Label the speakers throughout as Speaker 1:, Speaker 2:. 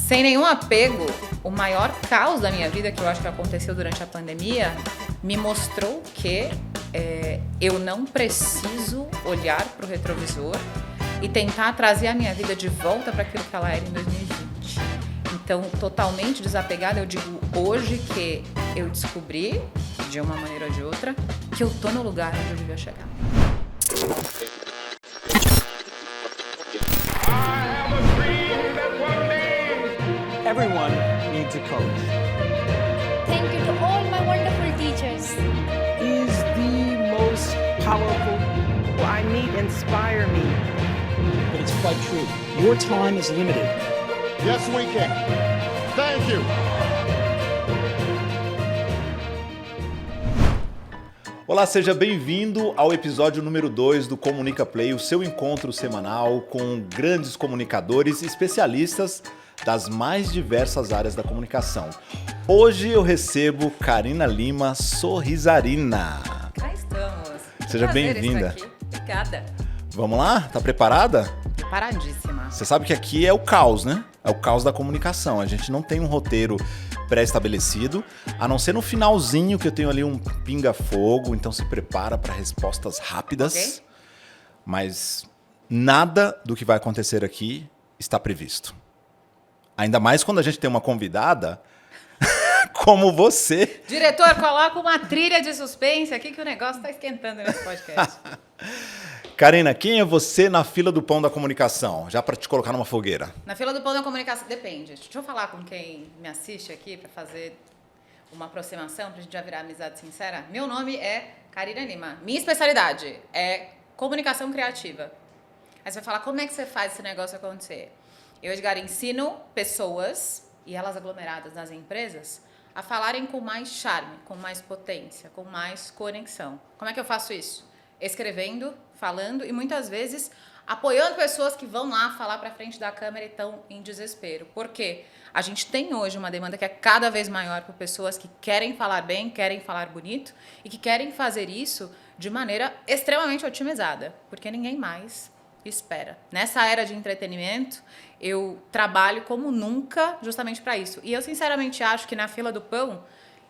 Speaker 1: Sem nenhum apego, o maior caos da minha vida, que eu acho que aconteceu durante a pandemia, me mostrou que eu não preciso olhar para o retrovisor e tentar trazer a minha vida de volta para aquilo que ela era em 2020. Então, totalmente desapegada, eu digo hoje que eu descobri, de uma maneira ou de outra, que eu tô no lugar onde eu devia chegar.
Speaker 2: Everyone needs a coach.
Speaker 3: Thank you to all my wonderful teachers.
Speaker 2: Is the most powerful.
Speaker 4: I need inspire me.
Speaker 5: But it's quite true. Your time is limited.
Speaker 6: Yes, we can. Thank you.
Speaker 7: Olá, seja bem-vindo ao episódio número 2 do Comunica Play, o seu encontro semanal com grandes comunicadores e especialistas das mais diversas áreas da comunicação. Hoje eu recebo Karina Lima Sorrisarina.
Speaker 1: Cá estamos.
Speaker 7: Seja
Speaker 1: Prazer
Speaker 7: bem-vinda.
Speaker 1: estar aqui. Obrigada.
Speaker 7: Vamos lá? Tá preparada?
Speaker 1: Preparadíssima.
Speaker 7: Você sabe que aqui é o caos, né? É o caos da comunicação. A gente não tem um roteiro pré-estabelecido, a não ser no finalzinho que eu tenho ali um pinga-fogo, então se prepara para respostas rápidas.
Speaker 1: Okay.
Speaker 7: Mas nada do que vai acontecer aqui está previsto. Ainda mais quando a gente tem uma convidada como você.
Speaker 1: Diretor, coloca uma trilha de suspense aqui que o negócio está esquentando nesse podcast.
Speaker 7: Karina, quem é você na fila do pão da comunicação? Já para te colocar numa fogueira.
Speaker 1: Na fila do pão da comunicação, depende. Deixa eu falar com quem me assiste aqui para fazer uma aproximação, para a gente já virar amizade sincera. Meu nome é Karina Lima. Minha especialidade é comunicação criativa. Aí você vai falar, como é que você faz esse negócio acontecer? Eu, Edgar, ensino pessoas, e elas aglomeradas nas empresas, a falarem com mais charme, com mais potência, com mais conexão. Como é que eu faço isso? Escrevendo, falando e muitas vezes apoiando pessoas que vão lá falar para frente da câmera e estão em desespero. Por quê? A gente tem hoje uma demanda que é cada vez maior por pessoas que querem falar bem, querem falar bonito e que querem fazer isso de maneira extremamente otimizada, porque ninguém mais espera. Nessa era de entretenimento, eu trabalho como nunca justamente para isso. E eu sinceramente acho que na fila do pão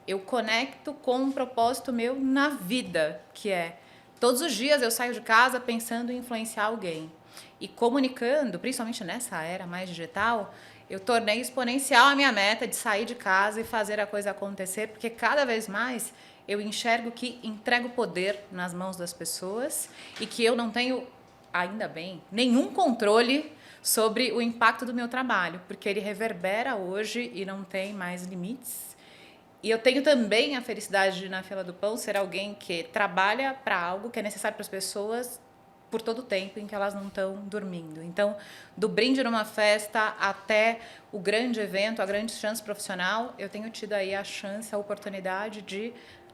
Speaker 1: eu conecto com um propósito meu na vida, que é todos os dias eu saio de casa pensando em influenciar alguém. E comunicando, principalmente nessa era mais digital, eu tornei exponencial a minha meta de sair de casa e fazer a coisa acontecer, porque cada vez mais eu enxergo que entrego poder nas mãos das pessoas e que eu não tenho, ainda bem, nenhum controle sobre o impacto do meu trabalho, porque ele reverbera hoje e não tem mais limites. E eu tenho também a felicidade de, na fila do pão, ser alguém que trabalha para algo que é necessário para as pessoas por todo o tempo em que elas não estão dormindo. Então, do brinde numa festa até o grande evento, a grande chance profissional, eu tenho tido aí a chance, a oportunidade de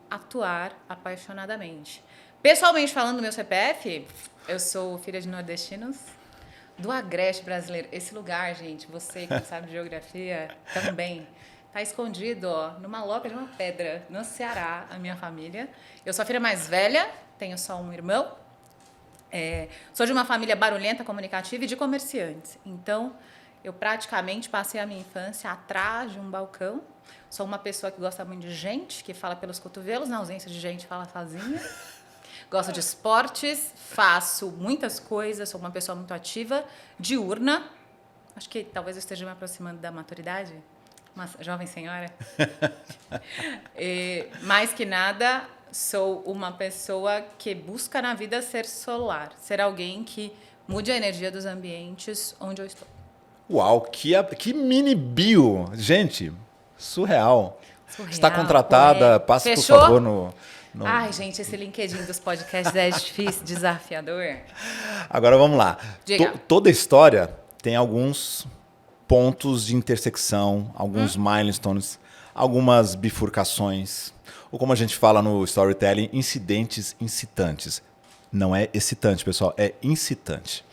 Speaker 1: atuar apaixonadamente. Pessoalmente falando do meu CPF, eu sou filha de nordestinos do Agreste brasileiro. Esse lugar, gente, você que não sabe de geografia, também está escondido, ó, numa loca de uma pedra, no Ceará, a minha família. Eu sou a filha mais velha, tenho só um irmão. Sou de uma família barulhenta, comunicativa e de comerciantes. Então, eu praticamente passei a minha infância atrás de um balcão. Sou uma pessoa que gosta muito de gente, que fala pelos cotovelos, na ausência de gente, fala sozinha. Gosto de esportes, faço muitas coisas, sou uma pessoa muito ativa, diurna. Acho que talvez eu esteja me aproximando da maturidade. Uma jovem senhora. Mais que nada, sou uma pessoa que busca na vida ser solar, ser alguém que mude a energia dos ambientes onde eu estou.
Speaker 7: Uau, que mini bio! Gente, surreal. Está contratada,
Speaker 1: correto.
Speaker 7: passa
Speaker 1: Fechou?
Speaker 7: por favor no...
Speaker 1: Ai, gente, esse LinkedIn dos podcasts é difícil, desafiador.
Speaker 7: Agora vamos lá.
Speaker 1: Diga.
Speaker 7: Toda história tem alguns pontos de intersecção, alguns milestones, algumas bifurcações, ou como a gente fala no storytelling, incidentes incitantes. Não é excitante, pessoal, é incitante.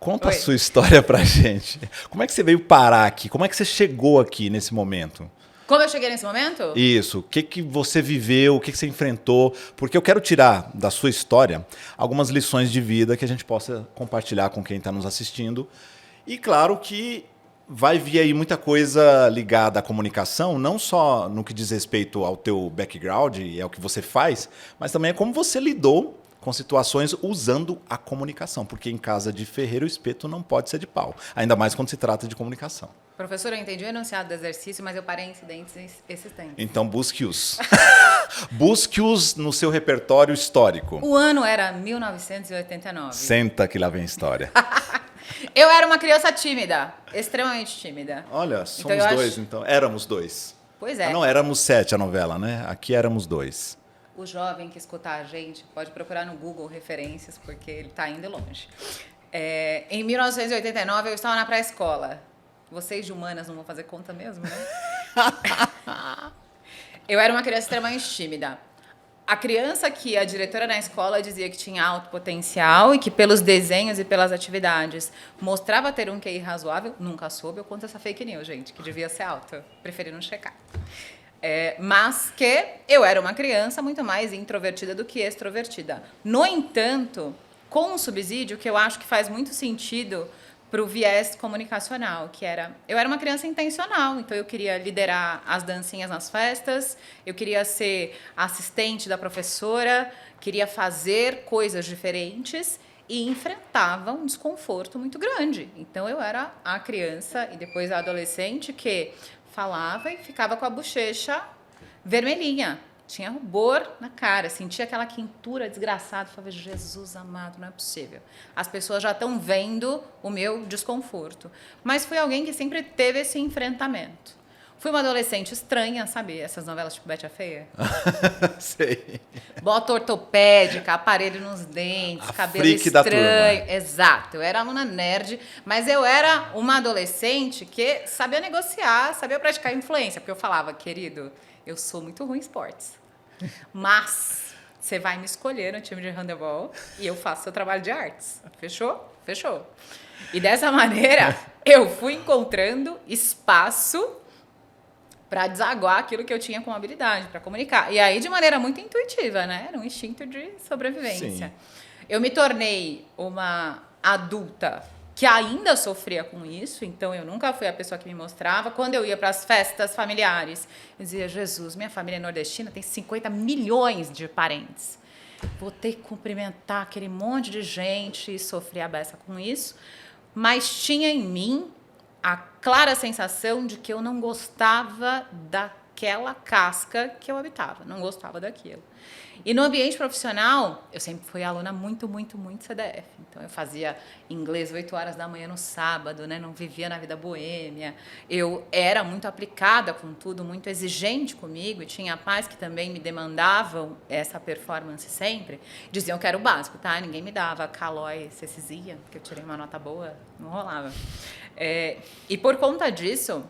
Speaker 7: Conta a sua história pra gente. Como é que você veio parar aqui? Como é que você chegou aqui nesse momento?
Speaker 1: Como eu cheguei nesse momento?
Speaker 7: Isso. O que você viveu, o que você enfrentou? Porque eu quero tirar da sua história algumas lições de vida que a gente possa compartilhar com quem está nos assistindo. E claro que vai vir aí muita coisa ligada à comunicação, não só no que diz respeito ao teu background e ao que você faz, mas também é como você lidou com situações usando a comunicação, porque em casa de ferreiro o espeto não pode ser de pau, ainda mais quando se trata de comunicação.
Speaker 1: Professor, eu entendi o enunciado do exercício, mas eu parei em incidentes existentes.
Speaker 7: Então busque-os. Busque-os no seu repertório histórico.
Speaker 1: O ano era 1989.
Speaker 7: Senta que lá vem a história.
Speaker 1: Eu era uma criança tímida, extremamente tímida.
Speaker 7: Olha,
Speaker 1: Então,
Speaker 7: somos
Speaker 1: eu
Speaker 7: dois,
Speaker 1: acho-
Speaker 7: então. Éramos dois.
Speaker 1: Pois é.
Speaker 7: Ah, não, éramos 7 a novela, né? Aqui éramos 2.
Speaker 1: O jovem que escutar a gente pode procurar no Google referências, porque ele está indo longe. Em 1989, eu estava na pré-escola. Vocês de humanas não vão fazer conta mesmo, né? Eu era uma criança extremamente tímida. A criança que a diretora na escola dizia que tinha alto potencial e que pelos desenhos e pelas atividades mostrava ter um QI razoável, nunca soube. Eu conto essa fake news, gente, que devia ser alta. Preferi não checar. Mas que eu era uma criança muito mais introvertida do que extrovertida. No entanto, com um subsídio que eu acho que faz muito sentido para o viés comunicacional, que era... Eu era uma criança intencional, então eu queria liderar as dancinhas nas festas, eu queria ser assistente da professora, queria fazer coisas diferentes e enfrentava um desconforto muito grande. Então eu era a criança e depois a adolescente que falava e ficava com a bochecha vermelhinha. Tinha rubor na cara, sentia aquela quentura desgraçada. Falava, Jesus amado, não é possível. As pessoas já estão vendo o meu desconforto. Mas fui alguém que sempre teve esse enfrentamento. Fui uma adolescente estranha, sabe? Essas novelas tipo Betty a Feia.
Speaker 7: Sei.
Speaker 1: Bota ortopédica, aparelho nos dentes,
Speaker 7: A
Speaker 1: cabelo
Speaker 7: freak da
Speaker 1: estranho.
Speaker 7: turma.
Speaker 1: Exato, eu era aluna nerd, mas eu era uma adolescente que sabia negociar, sabia praticar influência, porque eu falava, querido, eu sou muito ruim em esportes, mas você vai me escolher no time de handebol e eu faço seu trabalho de artes. Fechou? Fechou. E dessa maneira, eu fui encontrando espaço para desaguar aquilo que eu tinha como habilidade, para comunicar. E aí, de maneira muito intuitiva, né? Era um instinto de sobrevivência.
Speaker 7: Sim.
Speaker 1: Eu me tornei uma adulta que ainda sofria com isso, então eu nunca fui a pessoa que me mostrava. Quando eu ia para as festas familiares, eu dizia, Jesus, minha família é nordestina, tem 50 milhões de parentes. Vou ter que cumprimentar aquele monte de gente e sofrer a beça com isso. Mas tinha em mim a clara sensação de que eu não gostava daquela casca que eu habitava, não gostava daquilo. E no ambiente profissional, eu sempre fui aluna muito CDF. Então, eu fazia inglês 8 horas da manhã no sábado, né? Não vivia na vida boêmia. Eu era muito aplicada com tudo, muito exigente comigo. E tinha pais que também me demandavam essa performance sempre. Diziam que era o básico, tá? Ninguém me dava calói, cecilia, porque eu tirei uma nota boa, não rolava. E por conta disso,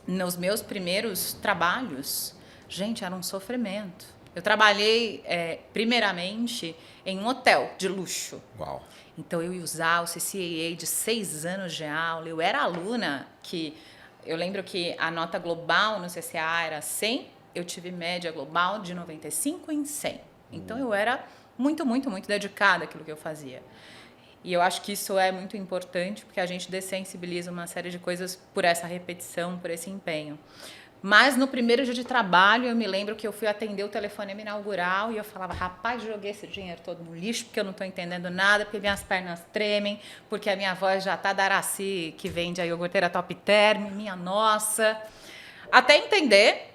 Speaker 1: nos meus primeiros trabalhos, gente, era um sofrimento. Eu trabalhei, primeiramente, em um hotel de luxo.
Speaker 7: Uau.
Speaker 1: Então, eu ia usar o CCAA de 6 anos de aula. Eu era aluna que... Eu lembro que a nota global no CCA era 100. Eu tive média global de 95 em 100. Então, eu era muito dedicada àquilo que eu fazia. E eu acho que isso é muito importante, porque a gente dessensibiliza uma série de coisas por essa repetição, por esse empenho. Mas no primeiro dia de trabalho, eu me lembro que eu fui atender o telefonema inaugural e eu falava, rapaz, joguei esse dinheiro todo no lixo, porque eu não estou entendendo nada, porque minhas pernas tremem, porque a minha voz já está da Araci, que vende a iogurteira Top Term, minha nossa. Até entender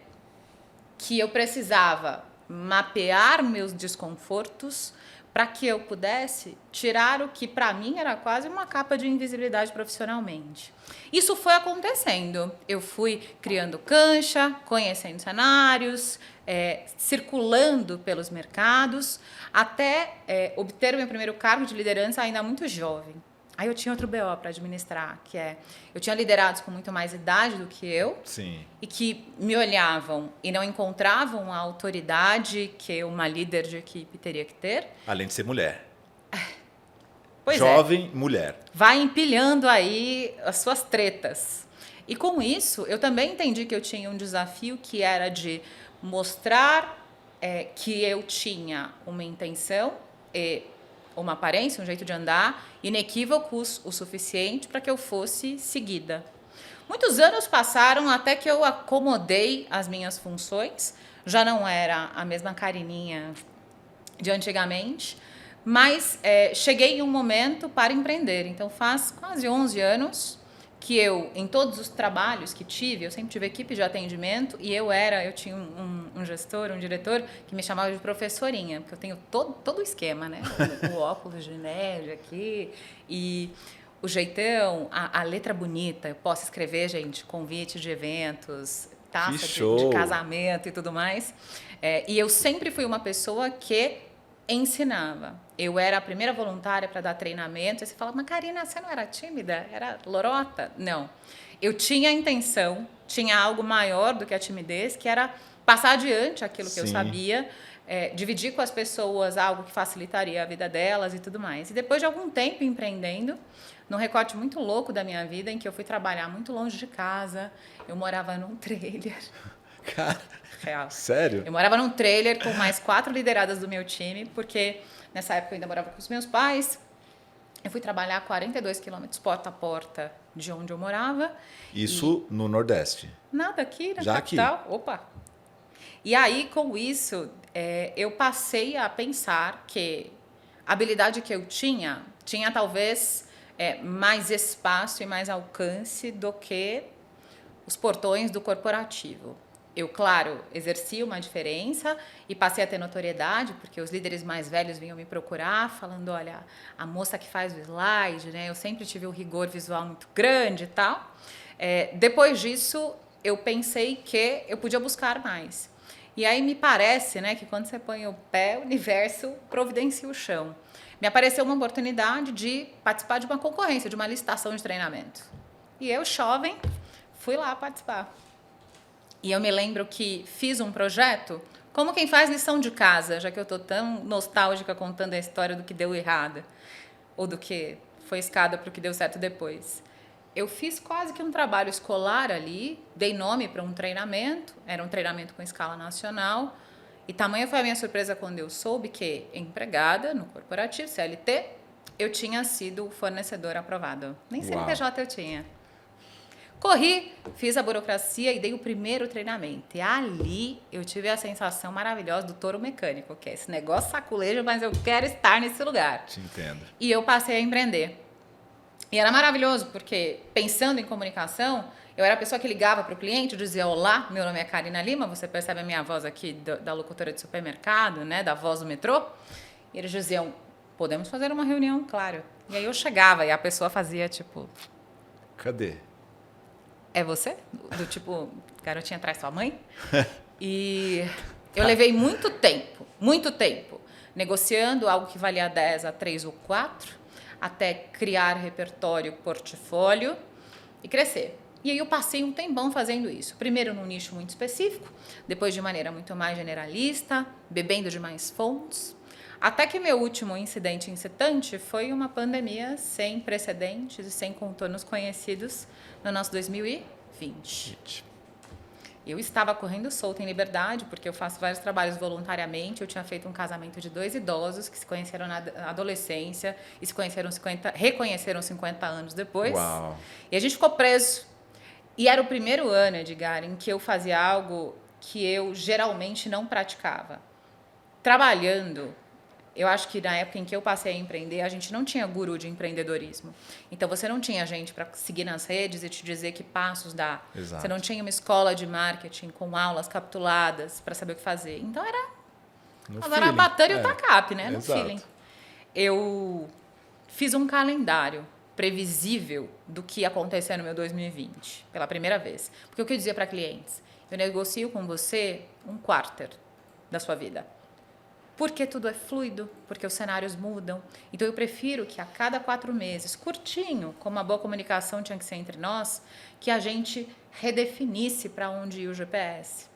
Speaker 1: que eu precisava mapear meus desconfortos para que eu pudesse tirar o que, para mim, era quase uma capa de invisibilidade profissionalmente. Isso foi acontecendo. Eu fui criando cancha, conhecendo cenários, circulando pelos mercados, até obter o meu primeiro cargo de liderança ainda muito jovem. Aí eu tinha outro BO para administrar, que eu tinha liderados com muito mais idade do que eu.
Speaker 7: Sim.
Speaker 1: E que me olhavam e não encontravam a autoridade que uma líder de equipe teria que ter.
Speaker 7: Além de ser mulher.
Speaker 1: Pois
Speaker 7: Jovem, mulher.
Speaker 1: Vai empilhando aí as suas tretas. E com isso, eu também entendi que eu tinha um desafio que era de mostrar que eu tinha uma intenção e uma aparência, um jeito de andar inequívocos o suficiente para que eu fosse seguida. Muitos anos passaram até que eu acomodei as minhas funções. Já não era a mesma Carininha de antigamente, mas cheguei em um momento para empreender. Então, faz quase 11 anos que eu, em todos os trabalhos que tive, eu sempre tive equipe de atendimento e eu tinha um gestor, um diretor que me chamava de professorinha, porque eu tenho todo o esquema, né? O óculos de nerd aqui e o jeitão, a letra bonita. Eu posso escrever, gente, convite de eventos, taça de casamento e tudo mais. E eu sempre fui uma pessoa que ensinava. Eu era a primeira voluntária para dar treinamento. E você fala, mas Karina, você não era tímida? Era lorota? Não. Eu tinha a intenção, tinha algo maior do que a timidez, que era passar adiante aquilo que eu sabia, dividir com as pessoas algo que facilitaria a vida delas e tudo mais. E depois de algum tempo empreendendo, num recorte muito louco da minha vida, em que eu fui trabalhar muito longe de casa, eu morava num trailer.
Speaker 7: Cara,
Speaker 1: real.
Speaker 7: Sério?
Speaker 1: Eu morava num trailer com mais 4 lideradas do meu time, porque nessa época eu ainda morava com os meus pais. Eu fui trabalhar 42 quilômetros porta a porta de onde eu morava.
Speaker 7: Isso no Nordeste?
Speaker 1: Nada, aqui na
Speaker 7: Já
Speaker 1: capital.
Speaker 7: aqui?
Speaker 1: Opa! E aí, com isso, eu passei a pensar que a habilidade que eu tinha talvez mais espaço e mais alcance do que os portões do corporativo. Eu, claro, exerci uma diferença e passei a ter notoriedade, porque os líderes mais velhos vinham me procurar, falando, olha, a moça que faz o slide, né? Eu sempre tive um rigor visual muito grande e tal. Depois disso, eu pensei que eu podia buscar mais. E aí me parece, né, que quando você põe o pé, o universo providencia o chão. Me apareceu uma oportunidade de participar de uma concorrência, de uma licitação de treinamento. E eu, jovem, fui lá participar. E eu me lembro que fiz um projeto como quem faz lição de casa, já que eu estou tão nostálgica contando a história do que deu errado, ou do que foi escada para o que deu certo depois. Eu fiz quase que um trabalho escolar ali, dei nome para um treinamento, era um treinamento com escala nacional, e tamanha foi a minha surpresa quando eu soube que, empregada no corporativo, CLT, eu tinha sido fornecedor aprovado. Nem CNPJ eu tinha. Corri, fiz a burocracia e dei o primeiro treinamento. E ali eu tive a sensação maravilhosa do touro mecânico, que é esse negócio saculejo, mas eu quero estar nesse lugar.
Speaker 7: Te entendo.
Speaker 1: E eu passei a empreender. E era maravilhoso, porque pensando em comunicação, eu era a pessoa que ligava para o cliente, dizia, olá, meu nome é Karina Lima, você percebe a minha voz aqui da locutora de supermercado, né, da voz do metrô? E eles diziam, podemos fazer uma reunião, claro. E aí eu chegava e a pessoa fazia tipo...
Speaker 7: Cadê?
Speaker 1: É você? Do tipo, garotinha traz sua mãe? E eu levei muito tempo, negociando algo que valia 10 a 3 ou 4, até criar repertório, portfólio e crescer. E aí eu passei um tempão fazendo isso. Primeiro num nicho muito específico, depois de maneira muito mais generalista, bebendo de mais fontes. Até que meu último incidente incitante foi uma pandemia sem precedentes e sem contornos conhecidos no nosso 2020. Eu estava correndo solta em liberdade, porque eu faço vários trabalhos voluntariamente. Eu tinha feito um casamento de 2 idosos que se conheceram na adolescência e se reconheceram 50 anos depois.
Speaker 7: Uau.
Speaker 1: E a gente ficou preso. E era o primeiro ano, Edgar, em que eu fazia algo que eu geralmente não praticava. Trabalhando, eu acho que na época em que eu passei a empreender, a gente não tinha guru de empreendedorismo. Então, você não tinha gente para seguir nas redes e te dizer que passos dá.
Speaker 7: Exato.
Speaker 1: Você não tinha uma escola de marketing com aulas capituladas para saber o que fazer. Então, era a batana e o tacape, né? No
Speaker 7: Exato.
Speaker 1: feeling. Eu fiz um calendário previsível do que ia acontecer no meu 2020, pela primeira vez. Porque o que eu dizia para clientes? Eu negocio com você um quarter da sua vida. Porque tudo é fluido, porque os cenários mudam. Então, eu prefiro que a cada 4 meses, curtinho, como a boa comunicação tinha que ser entre nós, que a gente redefinisse para onde ia o GPS.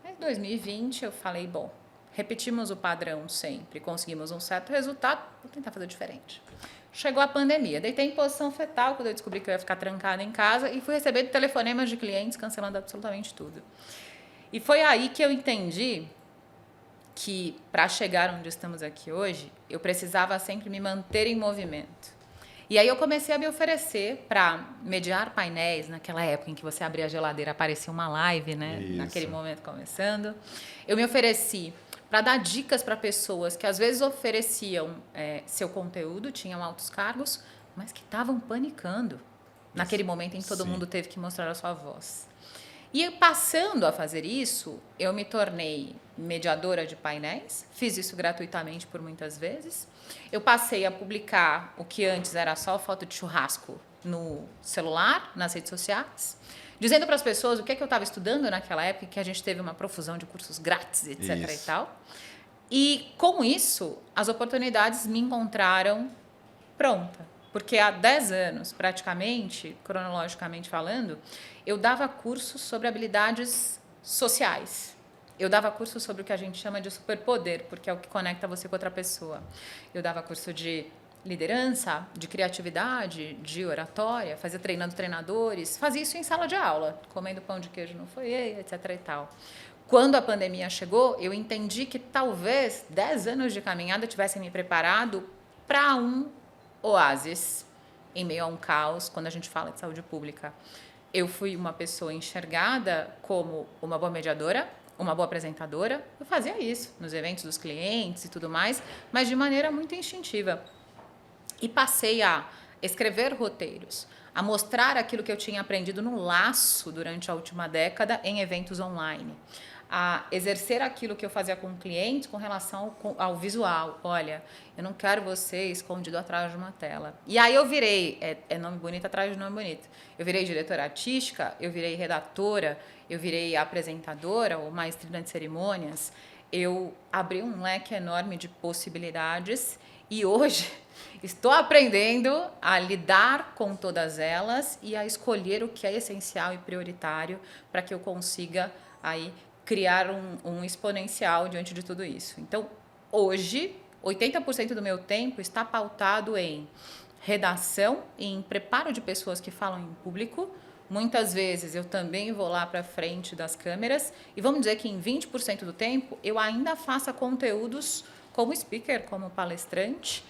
Speaker 1: Em 2020, eu falei, bom, repetimos o padrão sempre, conseguimos um certo resultado, vou tentar fazer diferente. Chegou a pandemia, deitei em posição fetal quando eu descobri que eu ia ficar trancada em casa e fui recebendo telefonemas de clientes cancelando absolutamente tudo. E foi aí que eu entendi que, para chegar onde estamos aqui hoje, eu precisava sempre me manter em movimento. E aí eu comecei a me oferecer para mediar painéis, naquela época em que você abria a geladeira, aparecia uma live, né?
Speaker 7: Isso.
Speaker 1: Naquele momento começando. Eu me ofereci para dar dicas para pessoas que às vezes ofereciam seu conteúdo, tinham altos cargos, mas que estavam panicando naquele momento em que todo
Speaker 7: Sim.
Speaker 1: mundo teve que mostrar a sua voz. E passando a fazer isso, eu me tornei mediadora de painéis, fiz isso gratuitamente por muitas vezes. Eu passei a publicar o que antes era só foto de churrasco no celular, nas redes sociais, dizendo para as pessoas o que é que eu estava estudando naquela época, que a gente teve uma profusão de cursos grátis, etc. e
Speaker 7: Isso.
Speaker 1: tal. E com isso, as oportunidades me encontraram pronta. Porque há 10 anos, praticamente, cronologicamente falando, eu dava cursos sobre habilidades sociais. Eu dava cursos sobre o que a gente chama de superpoder, porque é o que conecta você com outra pessoa. Eu dava curso de liderança, de criatividade, de oratória, fazia treinando treinadores, fazia isso em sala de aula, comendo pão de queijo no foyer, etc. e tal. Quando a pandemia chegou, eu entendi que talvez 10 anos de caminhada tivessem me preparado para um oásis em meio a um caos quando a gente fala de saúde pública. Eu fui uma pessoa enxergada como uma boa mediadora, uma boa apresentadora. Eu fazia isso nos eventos dos clientes e tudo mais, mas de maneira muito instintiva. E passei a escrever roteiros, a mostrar aquilo que eu tinha aprendido no laço durante a última década em eventos online, a exercer aquilo que eu fazia com clientes com relação ao visual. Olha, eu não quero você escondido atrás de uma tela. E aí eu virei, nome bonito atrás de nome bonito, eu virei diretora artística, eu virei redatora, eu virei apresentadora ou maestrina de cerimônias. Eu abri um leque enorme de possibilidades e hoje estou aprendendo a lidar com todas elas e a escolher o que é essencial e prioritário para que eu consiga aí criar um exponencial diante de tudo isso. Então, hoje, 80% do meu tempo está pautado em redação e em preparo de pessoas que falam em público. Muitas vezes eu também vou lá para frente das câmeras e vamos dizer que em 20% do tempo eu ainda faça conteúdos como speaker, como palestrante,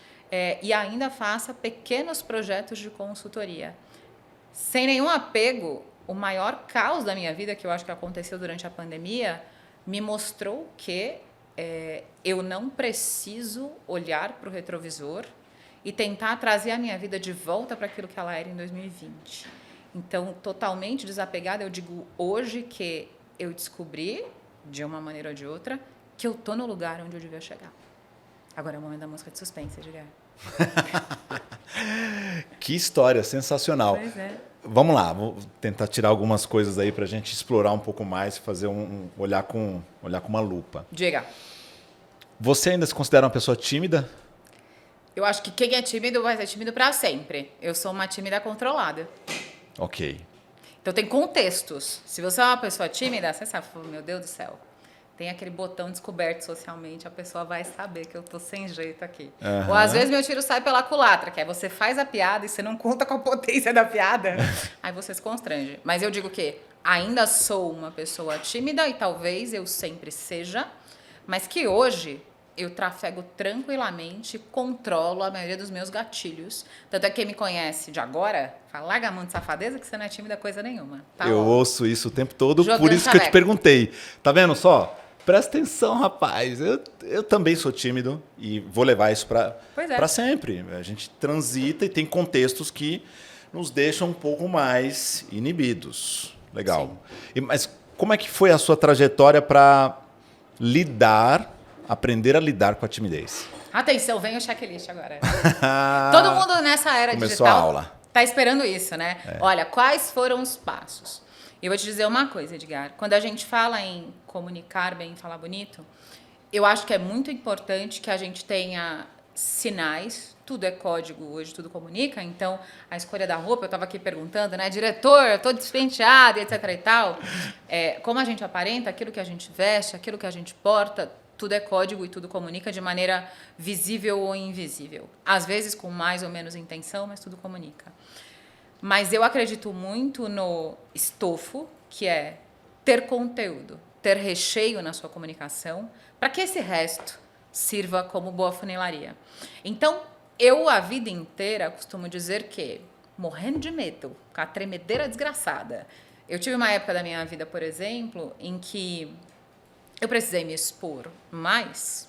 Speaker 1: e ainda faça pequenos projetos de consultoria. Sem nenhum apego, o maior caos da minha vida, que eu acho que aconteceu durante a pandemia, me mostrou que eu não preciso olhar para o retrovisor e tentar trazer a minha vida de volta para aquilo que ela era em 2020. Então, totalmente desapegada, eu digo hoje que eu descobri, de uma maneira ou de outra, que eu estou no lugar onde eu devia chegar. Agora é o momento da música de suspense, Edgar.
Speaker 7: Que história sensacional.
Speaker 1: Pois é.
Speaker 7: Vamos lá, vou tentar tirar algumas coisas aí para a gente explorar um pouco mais, fazer olhar com uma lupa.
Speaker 1: Diga.
Speaker 7: Você ainda se considera uma pessoa tímida?
Speaker 1: Eu acho que quem é tímido vai ser tímido para sempre. Eu sou uma tímida controlada.
Speaker 7: Ok.
Speaker 1: Então tem contextos. Se você é uma pessoa tímida, você sabe, meu Deus do céu, tem aquele botão descoberto socialmente, a pessoa vai saber que eu tô sem jeito aqui.
Speaker 7: Uhum.
Speaker 1: Ou às vezes meu tiro sai pela culatra, que é você faz a piada e você não conta com a potência da piada, aí você se constrange. Mas eu digo que ainda sou uma pessoa tímida e talvez eu sempre seja, mas que hoje eu trafego tranquilamente, controlo a maioria dos meus gatilhos. Tanto é que quem me conhece de agora, fala, larga a mão de safadeza que você não é tímida coisa nenhuma. Tá
Speaker 7: Eu
Speaker 1: bom.
Speaker 7: ouço isso o tempo todo,
Speaker 1: Jogando
Speaker 7: por isso que eu te
Speaker 1: chaveco.
Speaker 7: perguntei. Tá vendo só? Presta atenção, rapaz. Eu também sou tímido e vou levar isso
Speaker 1: Pois é.
Speaker 7: para sempre. A gente transita e tem contextos que nos deixam um pouco mais inibidos. Legal. Mas como é que foi a sua trajetória para aprender a lidar com a timidez?
Speaker 1: Atenção, vem o checklist agora. Todo mundo nessa era
Speaker 7: Começou
Speaker 1: digital
Speaker 7: a aula.
Speaker 1: tá esperando isso, né? Olha, quais foram os passos? E eu vou te dizer uma coisa, Edgar. Quando a gente fala em comunicar bem, falar bonito, eu acho que é muito importante que a gente tenha sinais. Tudo é código hoje, tudo comunica. Então, a escolha da roupa, eu estava aqui perguntando, né? Diretor, eu tô despenteada, etc e tal. Como a gente aparenta, aquilo que a gente veste, aquilo que a gente porta, tudo é código e tudo comunica de maneira visível ou invisível. Às vezes com mais ou menos intenção, mas tudo comunica. Mas eu acredito muito no estofo, que é ter conteúdo, ter recheio na sua comunicação, para que esse resto sirva como boa funilaria. Então, eu, a vida inteira, costumo dizer que, morrendo de medo, com a tremedeira desgraçada, eu tive uma época da minha vida, por exemplo, em que eu precisei me expor mais,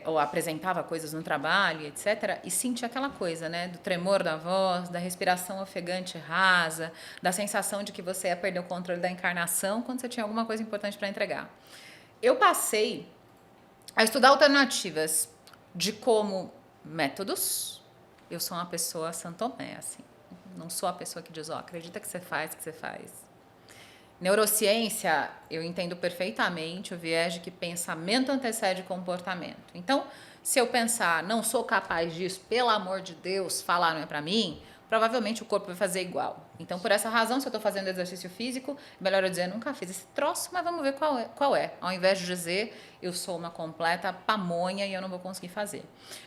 Speaker 1: ou apresentava coisas no trabalho, etc., e sentia aquela coisa, né, do tremor da voz, da respiração ofegante rasa, da sensação de que você ia perder o controle da encarnação quando você tinha alguma coisa importante para entregar. Eu passei a estudar alternativas de como métodos. Eu sou uma pessoa santomé, assim. Não sou a pessoa que diz, acredita que você faz, que você faz. Neurociência, eu entendo perfeitamente o viés de que pensamento antecede comportamento. Então, se eu pensar, não sou capaz disso, pelo amor de Deus, falar não é pra mim, provavelmente o corpo vai fazer igual. Então, por essa razão, se eu estou fazendo exercício físico, melhor eu dizer, nunca fiz esse troço, mas vamos ver qual é. Ao invés de dizer, eu sou uma completa pamonha e eu não vou conseguir fazer.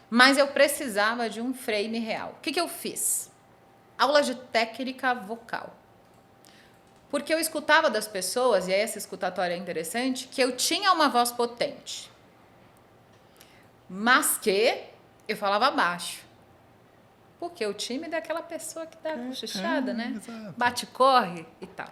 Speaker 1: Mas eu precisava de um frame real. O que eu fiz? Aula de técnica vocal. Porque eu escutava das pessoas, e aí essa escutatória é interessante, que eu tinha uma voz potente. Mas que eu falava baixo. Porque o tímido é aquela pessoa que dá cochichada, né?
Speaker 7: Exato.
Speaker 1: Bate, corre e tal.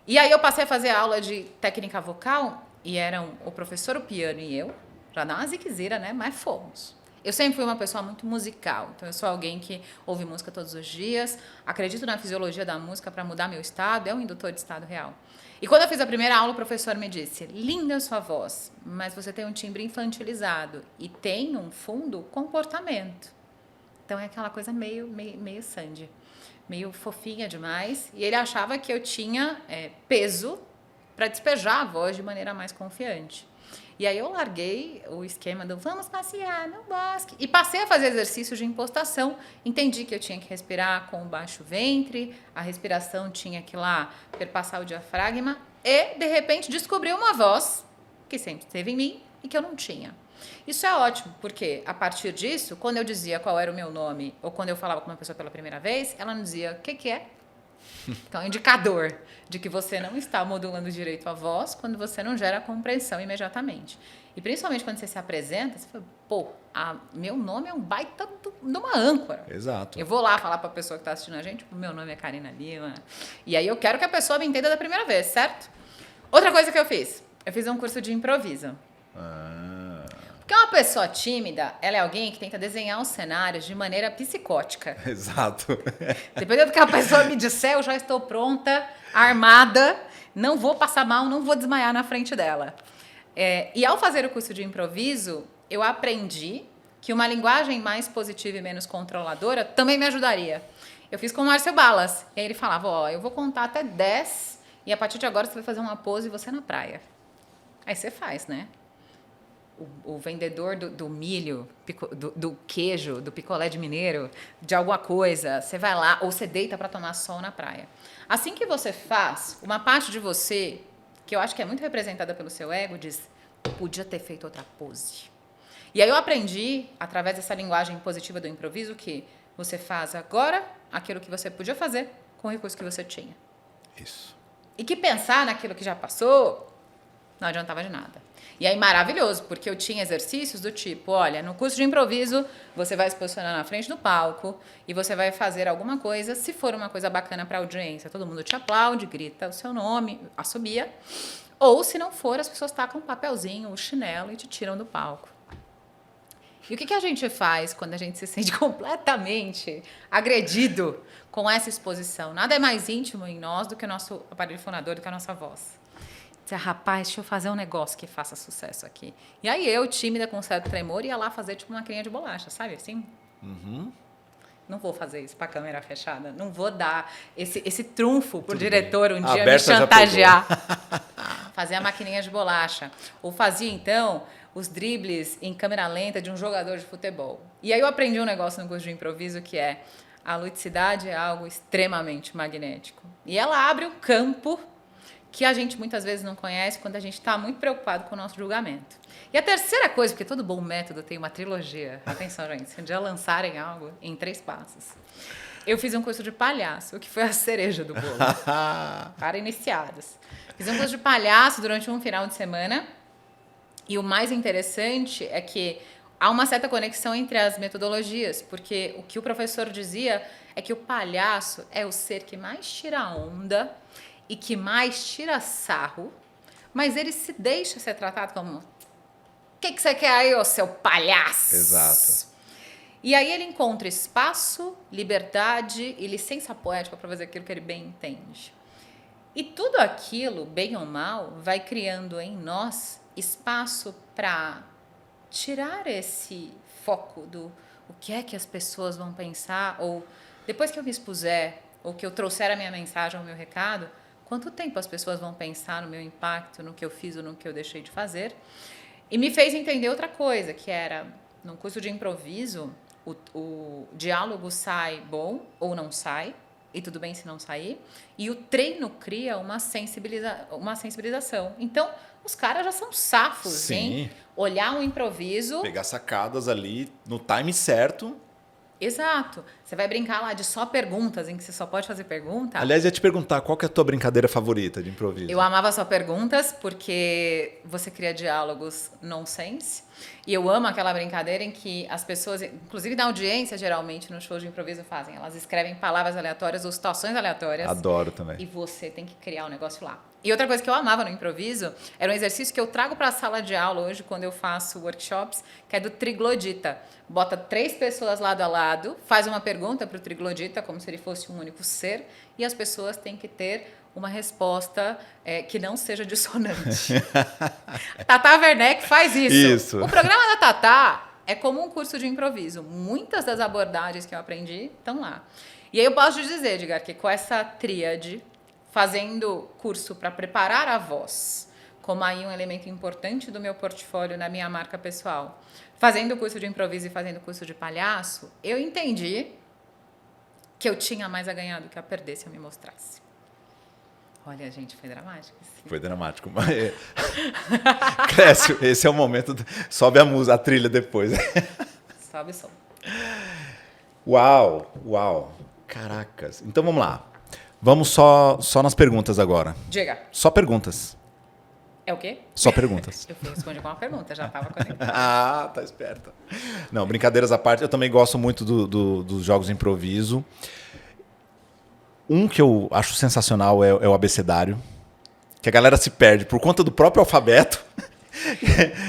Speaker 1: E aí eu passei a fazer aula de técnica vocal, e eram o professor, o piano e eu, pra dar uma ziquezira, né? Mas fomos. Eu sempre fui uma pessoa muito musical, então eu sou alguém que ouve música todos os dias, acredito na fisiologia da música para mudar meu estado, é um indutor de estado real. E quando eu fiz a primeira aula, o professor me disse, linda a sua voz, mas você tem um timbre infantilizado e tem um fundo comportamento. Então é aquela coisa meio Sandy, meio fofinha demais, e ele achava que eu tinha peso para despejar a voz de maneira mais confiante. E aí eu larguei o esquema do vamos passear no bosque e passei a fazer exercícios de impostação. Entendi que eu tinha que respirar com o baixo ventre, a respiração tinha que ir lá perpassar o diafragma e, de repente, descobri uma voz que sempre esteve em mim e que eu não tinha. Isso é ótimo, porque a partir disso, quando eu dizia qual era o meu nome ou quando eu falava com uma pessoa pela primeira vez, ela não dizia o que é. Então, é um indicador de que você não está modulando direito a voz quando você não gera compreensão imediatamente. E principalmente quando você se apresenta, você fala, meu nome é um baita de uma âncora.
Speaker 7: Exato.
Speaker 1: Eu vou lá falar para a pessoa que está assistindo a gente, meu nome é Karina Lima. E aí eu quero que a pessoa me entenda da primeira vez, certo? Outra coisa que eu fiz um curso de improviso. Porque uma pessoa tímida, ela é alguém que tenta desenhar os cenários de maneira psicótica.
Speaker 7: Exato.
Speaker 1: Dependendo do que a pessoa me disser, eu já estou pronta, armada, não vou passar mal, não vou desmaiar na frente dela. E ao fazer o curso de improviso, eu aprendi que uma linguagem mais positiva e menos controladora também me ajudaria. Eu fiz com o Márcio Balas, e aí ele falava, eu vou contar até 10, e a partir de agora você vai fazer uma pose e você na praia. Aí você faz, né? O vendedor do milho, do queijo, do picolé de mineiro, de alguma coisa, você vai lá ou você deita para tomar sol na praia. Assim que você faz, uma parte de você, que eu acho que é muito representada pelo seu ego, diz, podia ter feito outra pose. E aí eu aprendi, através dessa linguagem positiva do improviso, que você faz agora aquilo que você podia fazer com o recurso que você tinha.
Speaker 7: Isso.
Speaker 1: E que pensar naquilo que já passou não adiantava de nada. E aí, maravilhoso, porque eu tinha exercícios do tipo, olha, no curso de improviso, você vai se posicionar na frente do palco e você vai fazer alguma coisa, se for uma coisa bacana para a audiência, todo mundo te aplaude, grita o seu nome, assobia. Ou, se não for, as pessoas tacam um papelzinho, o chinelo e te tiram do palco. E o que a gente faz quando a gente se sente completamente agredido com essa exposição? Nada é mais íntimo em nós do que o nosso aparelho fonador, do que a nossa voz. Rapaz, deixa eu fazer um negócio que faça sucesso aqui. E aí eu, tímida, com certo tremor, ia lá fazer tipo uma maquininha de bolacha, sabe assim?
Speaker 7: Uhum.
Speaker 1: Não vou fazer isso para a câmera fechada. Não vou dar esse trunfo pro
Speaker 7: Tudo
Speaker 1: diretor
Speaker 7: bem.
Speaker 1: um dia
Speaker 7: Berta
Speaker 1: me chantagear.
Speaker 7: já
Speaker 1: Fazer a maquininha de bolacha. Ou fazia, então, os dribles em câmera lenta de um jogador de futebol. E aí eu aprendi um negócio no curso de improviso que é a ludicidade é algo extremamente magnético. E ela abre um campo que a gente muitas vezes não conhece quando a gente está muito preocupado com o nosso julgamento. E a terceira coisa, porque todo bom método tem uma trilogia. Atenção, gente, se um dia lançarem algo em 3 passos. Eu fiz um curso de palhaço, o que foi a cereja do bolo. Para iniciados. Fiz um curso de palhaço durante um final de semana. E o mais interessante é que há uma certa conexão entre as metodologias, porque o que o professor dizia é que o palhaço é o ser que mais tira onda e que mais tira sarro, mas ele se deixa ser tratado como: o que você quer aí, ô seu palhaço?
Speaker 7: Exato.
Speaker 1: E aí ele encontra espaço, liberdade e licença poética para fazer aquilo que ele bem entende. E tudo aquilo, bem ou mal, vai criando em nós espaço para tirar esse foco do o que é que as pessoas vão pensar, ou depois que eu me expuser, ou que eu trouxer a minha mensagem, o meu recado, quanto tempo as pessoas vão pensar no meu impacto, no que eu fiz ou no que eu deixei de fazer. E me fez entender outra coisa, que era, num curso de improviso, o diálogo sai bom ou não sai, e tudo bem se não sair, e o treino cria uma sensibilização. Então, os caras já são safos,
Speaker 7: Sim.
Speaker 1: hein? Olhar um improviso...
Speaker 7: Pegar sacadas ali no time certo.
Speaker 1: Exato. Você vai brincar lá de só perguntas, em que você só pode fazer pergunta.
Speaker 7: Aliás, ia te perguntar, qual que é a tua brincadeira favorita de improviso?
Speaker 1: Eu amava só perguntas, porque você cria diálogos nonsense. E eu amo aquela brincadeira em que as pessoas, inclusive na audiência, geralmente, no show de improviso, fazem. Elas escrevem palavras aleatórias ou situações aleatórias.
Speaker 7: Adoro também.
Speaker 1: E você tem que criar um negócio lá. E outra coisa que eu amava no improviso era um exercício que eu trago para a sala de aula hoje, quando eu faço workshops, que é do triglodita. Bota 3 pessoas lado a lado, faz uma pergunta para o triglodita, como se ele fosse um único ser, e as pessoas têm que ter uma resposta que não seja dissonante. Tata Werneck faz isso.
Speaker 7: Isso.
Speaker 1: O programa da Tata é como um curso de improviso. Muitas das abordagens que eu aprendi estão lá. E aí eu posso te dizer, Edgar, que com essa tríade, fazendo curso para preparar a voz, como aí um elemento importante do meu portfólio na minha marca pessoal, fazendo curso de improviso e fazendo curso de palhaço, eu entendi que eu tinha mais a ganhar do que a perder se eu me mostrasse. Olha, gente, foi dramático. Assim.
Speaker 7: Foi dramático. Mas... Clécio, esse é o momento... Sobe a música, a trilha depois.
Speaker 1: Sobe o som.
Speaker 7: Uau. Caracas. Então vamos lá. Vamos só nas perguntas agora.
Speaker 1: Diga.
Speaker 7: Só perguntas.
Speaker 1: É o quê?
Speaker 7: Só perguntas.
Speaker 1: Eu respondi com uma pergunta, já estava conectado.
Speaker 7: Ah, tá esperta. Não, brincadeiras à parte, eu também gosto muito dos jogos de improviso. Um que eu acho sensacional é o abecedário, que a galera se perde por conta do próprio alfabeto.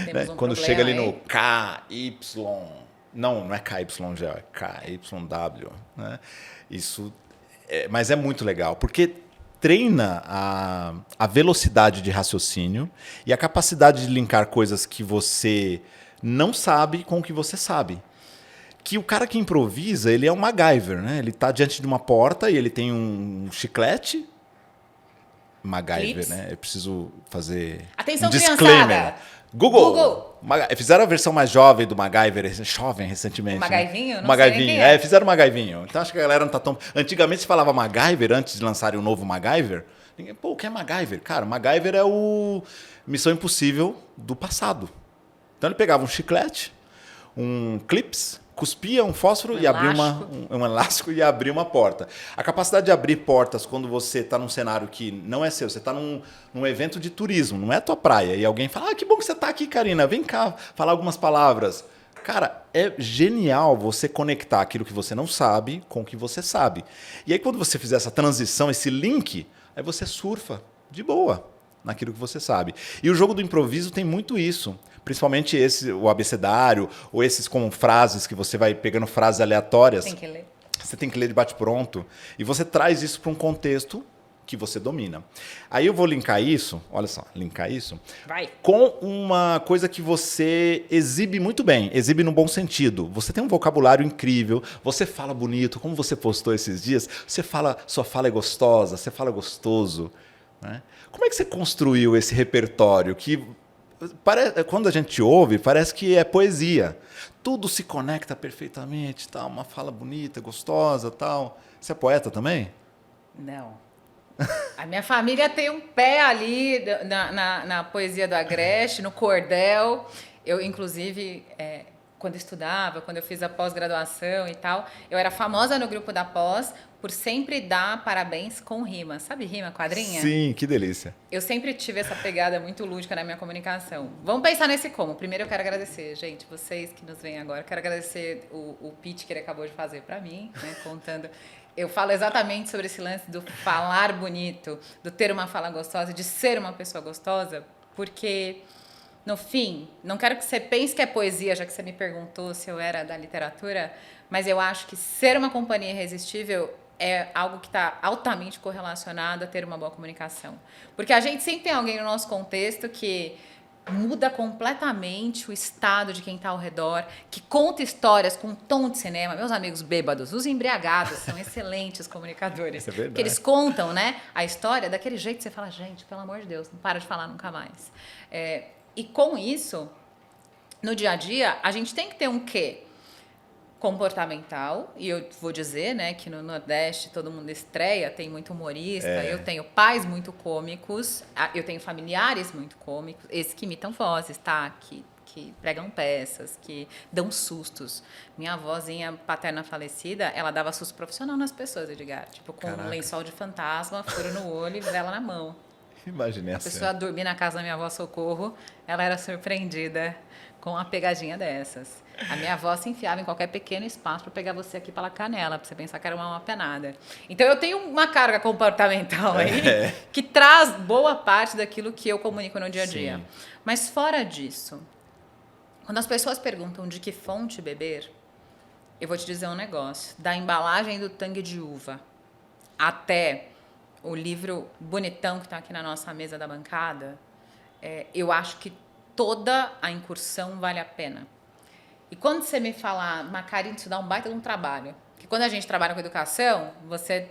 Speaker 1: Temos um
Speaker 7: Quando
Speaker 1: problema
Speaker 7: chega ali
Speaker 1: aí.
Speaker 7: no K, Y... Não é KYG, é KYW. Né? Isso... mas é muito legal, porque treina a velocidade de raciocínio e a capacidade de linkar coisas que você não sabe com o que você sabe. Que o cara que improvisa, ele é um MacGyver, né? Ele está diante de uma porta e ele tem um chiclete. MacGyver,
Speaker 1: Clips.
Speaker 7: né? Eu preciso fazer
Speaker 1: Atenção,
Speaker 7: um disclaimer.
Speaker 1: criançada.
Speaker 7: Google. Fizeram a versão mais jovem do MacGyver, jovem recentemente.
Speaker 1: O MacGyvinho?
Speaker 7: Né?
Speaker 1: Não sei nem quem é.
Speaker 7: Fizeram o MacGyvinho. Então acho que a galera não tá tão... Antigamente se falava MacGyver, antes de lançarem o novo MacGyver. Ninguém, o que é MacGyver? Cara, MacGyver é o Missão Impossível do passado. Então ele pegava um chiclete, um clips, cuspia um fósforo e abria um elástico e abria uma porta. A capacidade de abrir portas quando você está num cenário que não é seu, você está num evento de turismo, não é a tua praia, e alguém fala, que bom que você está aqui, Karina, vem cá falar algumas palavras. Cara, é genial você conectar aquilo que você não sabe com o que você sabe. E aí quando você fizer essa transição, esse link, aí você surfa de boa naquilo que você sabe. E o jogo do improviso tem muito isso. Principalmente o abecedário, ou esses com frases que você vai pegando frases aleatórias.
Speaker 1: Tem que ler.
Speaker 7: Você tem que ler de bate-pronto. E você traz isso para um contexto que você domina. Aí eu vou linkar isso, olha só,
Speaker 1: Vai.
Speaker 7: com uma coisa que você exibe muito bem, exibe no bom sentido. Você tem um vocabulário incrível, você fala bonito, como você postou esses dias, sua fala é gostosa, você fala gostoso. Né? Como é que você construiu esse repertório que... Quando a gente ouve, parece que é poesia. Tudo se conecta perfeitamente, tal, uma fala bonita, gostosa, tal. Você é poeta também?
Speaker 1: Não. A minha família tem um pé ali na poesia do Agreste, no cordel. Eu, inclusive, quando estudava, quando eu fiz a pós-graduação e tal, eu era famosa no grupo da pós por sempre dar parabéns com rima. Sabe rima, quadrinha?
Speaker 7: Sim, que delícia.
Speaker 1: Eu sempre tive essa pegada muito lúdica na minha comunicação. Vamos pensar nesse como. Primeiro eu quero agradecer, gente, vocês que nos veem agora. Quero agradecer o pitch que ele acabou de fazer para mim, né, contando. Eu falo exatamente sobre esse lance do falar bonito, do ter uma fala gostosa, de ser uma pessoa gostosa, porque, no fim, não quero que você pense que é poesia, já que você me perguntou se eu era da literatura, mas eu acho que ser uma companhia irresistível é algo que está altamente correlacionado a ter uma boa comunicação. Porque a gente sempre tem alguém no nosso contexto que muda completamente o estado de quem está ao redor, que conta histórias com um tom de cinema. Meus amigos bêbados, os embriagados, são excelentes comunicadores.
Speaker 7: É verdade.
Speaker 1: Que eles contam, né, a história daquele jeito que você fala, gente, pelo amor de Deus, não para de falar nunca mais. E com isso, no dia a dia, a gente tem que ter um quê? Comportamental, e eu vou dizer, né, que no Nordeste todo mundo estreia, tem muito humorista, eu tenho pais muito cômicos, eu tenho familiares muito cômicos, esses que imitam vozes, tá? Que pregam peças, que dão sustos. Minha avózinha paterna falecida, ela dava susto profissional nas pessoas, Edgar, tipo com um lençol de fantasma, furo no olho e vela na mão.
Speaker 7: Imaginei
Speaker 1: A pessoa dormir na casa da minha avó Socorro, ela era surpreendida com uma pegadinha dessas. A minha avó se enfiava em qualquer pequeno espaço para pegar você aqui pela canela, para você pensar que era uma penada. Então eu tenho uma carga comportamental aí que traz boa parte daquilo que eu comunico no dia a dia.
Speaker 7: Sim.
Speaker 1: Mas fora disso, quando as pessoas perguntam de que fonte beber, eu vou te dizer um negócio. Da embalagem do tangue de uva até o livro bonitão que está aqui na nossa mesa da bancada, eu acho que toda a incursão vale a pena. E quando você me fala, Macarina, isso dá um baita de um trabalho. Porque quando a gente trabalha com educação, você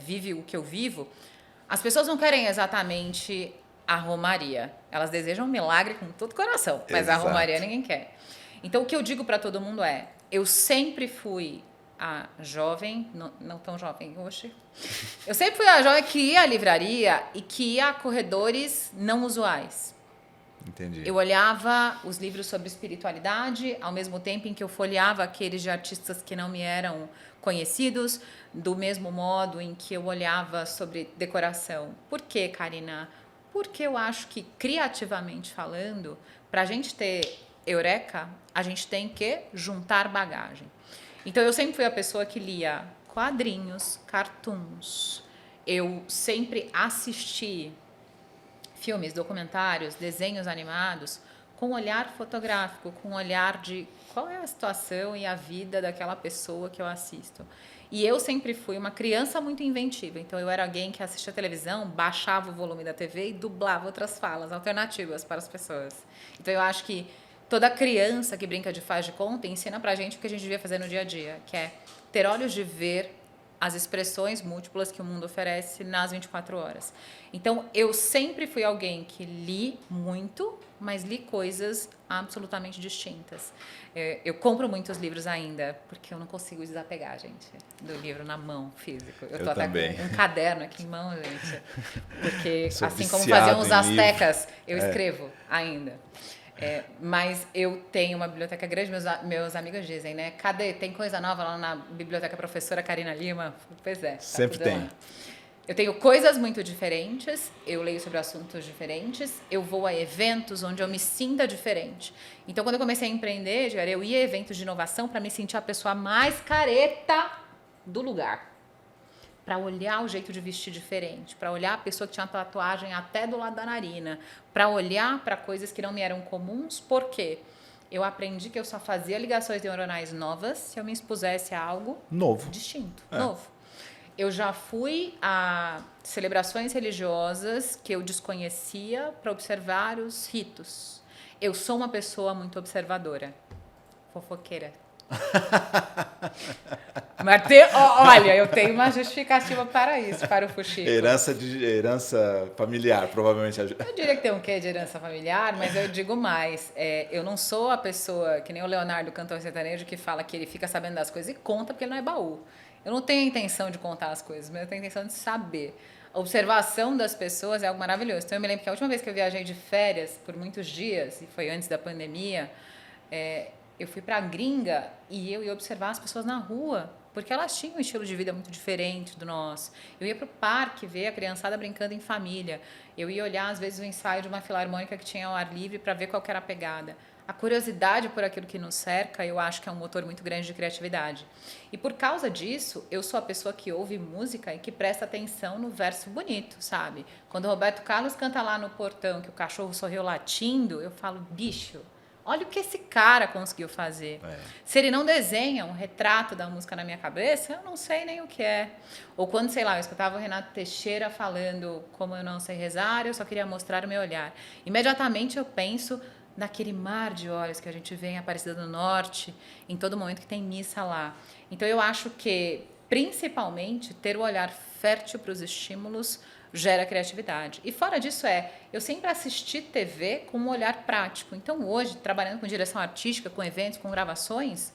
Speaker 1: vive o que eu vivo, as pessoas não querem exatamente a romaria. Elas desejam um milagre com todo o coração, mas
Speaker 7: Exato.
Speaker 1: a romaria ninguém quer. Então, o que eu digo para todo mundo é, eu sempre fui a jovem, não tão jovem hoje, eu sempre fui a jovem que ia à livraria e que ia a corredores não usuais.
Speaker 7: Entendi.
Speaker 1: Eu olhava os livros sobre espiritualidade, ao mesmo tempo em que eu folheava aqueles de artistas que não me eram conhecidos, do mesmo modo em que eu olhava sobre decoração. Por quê, Karina? Porque eu acho que, criativamente falando, para a gente ter eureka, a gente tem que juntar bagagem. Então, eu sempre fui a pessoa que lia quadrinhos, cartoons. Eu sempre assisti filmes, documentários, desenhos animados, com um olhar fotográfico, com um olhar de qual é a situação e a vida daquela pessoa que eu assisto. E eu sempre fui uma criança muito inventiva, então eu era alguém que assistia televisão, baixava o volume da TV e dublava outras falas alternativas para as pessoas. Então eu acho que toda criança que brinca de faz de conta ensina pra gente o que a gente devia fazer no dia a dia, que é ter olhos de ver as expressões múltiplas que o mundo oferece nas 24 horas. Então, eu sempre fui alguém que li muito, mas li coisas absolutamente distintas. Eu compro muitos livros ainda, porque eu não consigo desapegar, gente, do livro na mão, físico. Eu tô até
Speaker 7: também.
Speaker 1: com um caderno aqui em mão, gente, porque
Speaker 7: Sou
Speaker 1: assim como
Speaker 7: viciado
Speaker 1: faziam os
Speaker 7: em
Speaker 1: astecas, eu escrevo ainda. Mas eu tenho uma biblioteca grande, meus amigos dizem, né? Cadê? Tem coisa nova lá na biblioteca professora Karina Lima? Pois é. Tá
Speaker 7: Sempre
Speaker 1: tudo
Speaker 7: tem.
Speaker 1: lá. Eu tenho coisas muito diferentes, eu leio sobre assuntos diferentes, eu vou a eventos onde eu me sinta diferente. Então, quando eu comecei a empreender, Edgar, eu ia a eventos de inovação para me sentir a pessoa mais careta do lugar. Para olhar o jeito de vestir diferente, para olhar a pessoa que tinha tatuagem até do lado da narina, para olhar para coisas que não me eram comuns, porque eu aprendi que eu só fazia ligações neuronais novas se eu me expusesse a algo
Speaker 7: Novo.
Speaker 1: distinto, novo. Eu já fui a celebrações religiosas que eu desconhecia para observar os ritos. Eu sou uma pessoa muito observadora, fofoqueira. Mas olha, eu tenho uma justificativa para isso, para o Fuxico.
Speaker 7: Herança familiar, provavelmente.
Speaker 1: Eu diria que tem um quê de herança familiar, mas eu digo mais. Eu não sou a pessoa, que nem o Leonardo, cantor sertanejo, que fala que ele fica sabendo das coisas e conta porque ele não é baú. Eu não tenho a intenção de contar as coisas, mas eu tenho a intenção de saber. A observação das pessoas é algo maravilhoso. Então, eu me lembro que a última vez que eu viajei de férias por muitos dias, e foi antes da pandemia, Eu fui pra gringa e eu ia observar as pessoas na rua, porque elas tinham um estilo de vida muito diferente do nosso. Eu ia pro parque ver a criançada brincando em família. Eu ia olhar, às vezes, o ensaio de uma filarmônica que tinha ao ar livre para ver qual que era a pegada. A curiosidade por aquilo que nos cerca, eu acho que é um motor muito grande de criatividade. E por causa disso, eu sou a pessoa que ouve música e que presta atenção no verso bonito, sabe? Quando o Roberto Carlos canta lá no portão que o cachorro sorriu latindo, eu falo, bicho, olha o que esse cara conseguiu fazer. Se ele não desenha um retrato da música na minha cabeça, eu não sei nem o que é. Ou quando, sei lá, eu escutava o Renato Teixeira falando como eu não sei rezar, eu só queria mostrar o meu olhar. Imediatamente eu penso naquele mar de olhos que a gente vê em Aparecida do Norte, em todo momento que tem missa lá. Então eu acho que, principalmente, ter o olhar fértil para os estímulos gera criatividade. E fora disso eu sempre assisti TV com um olhar prático. Então hoje, trabalhando com direção artística, com eventos, com gravações,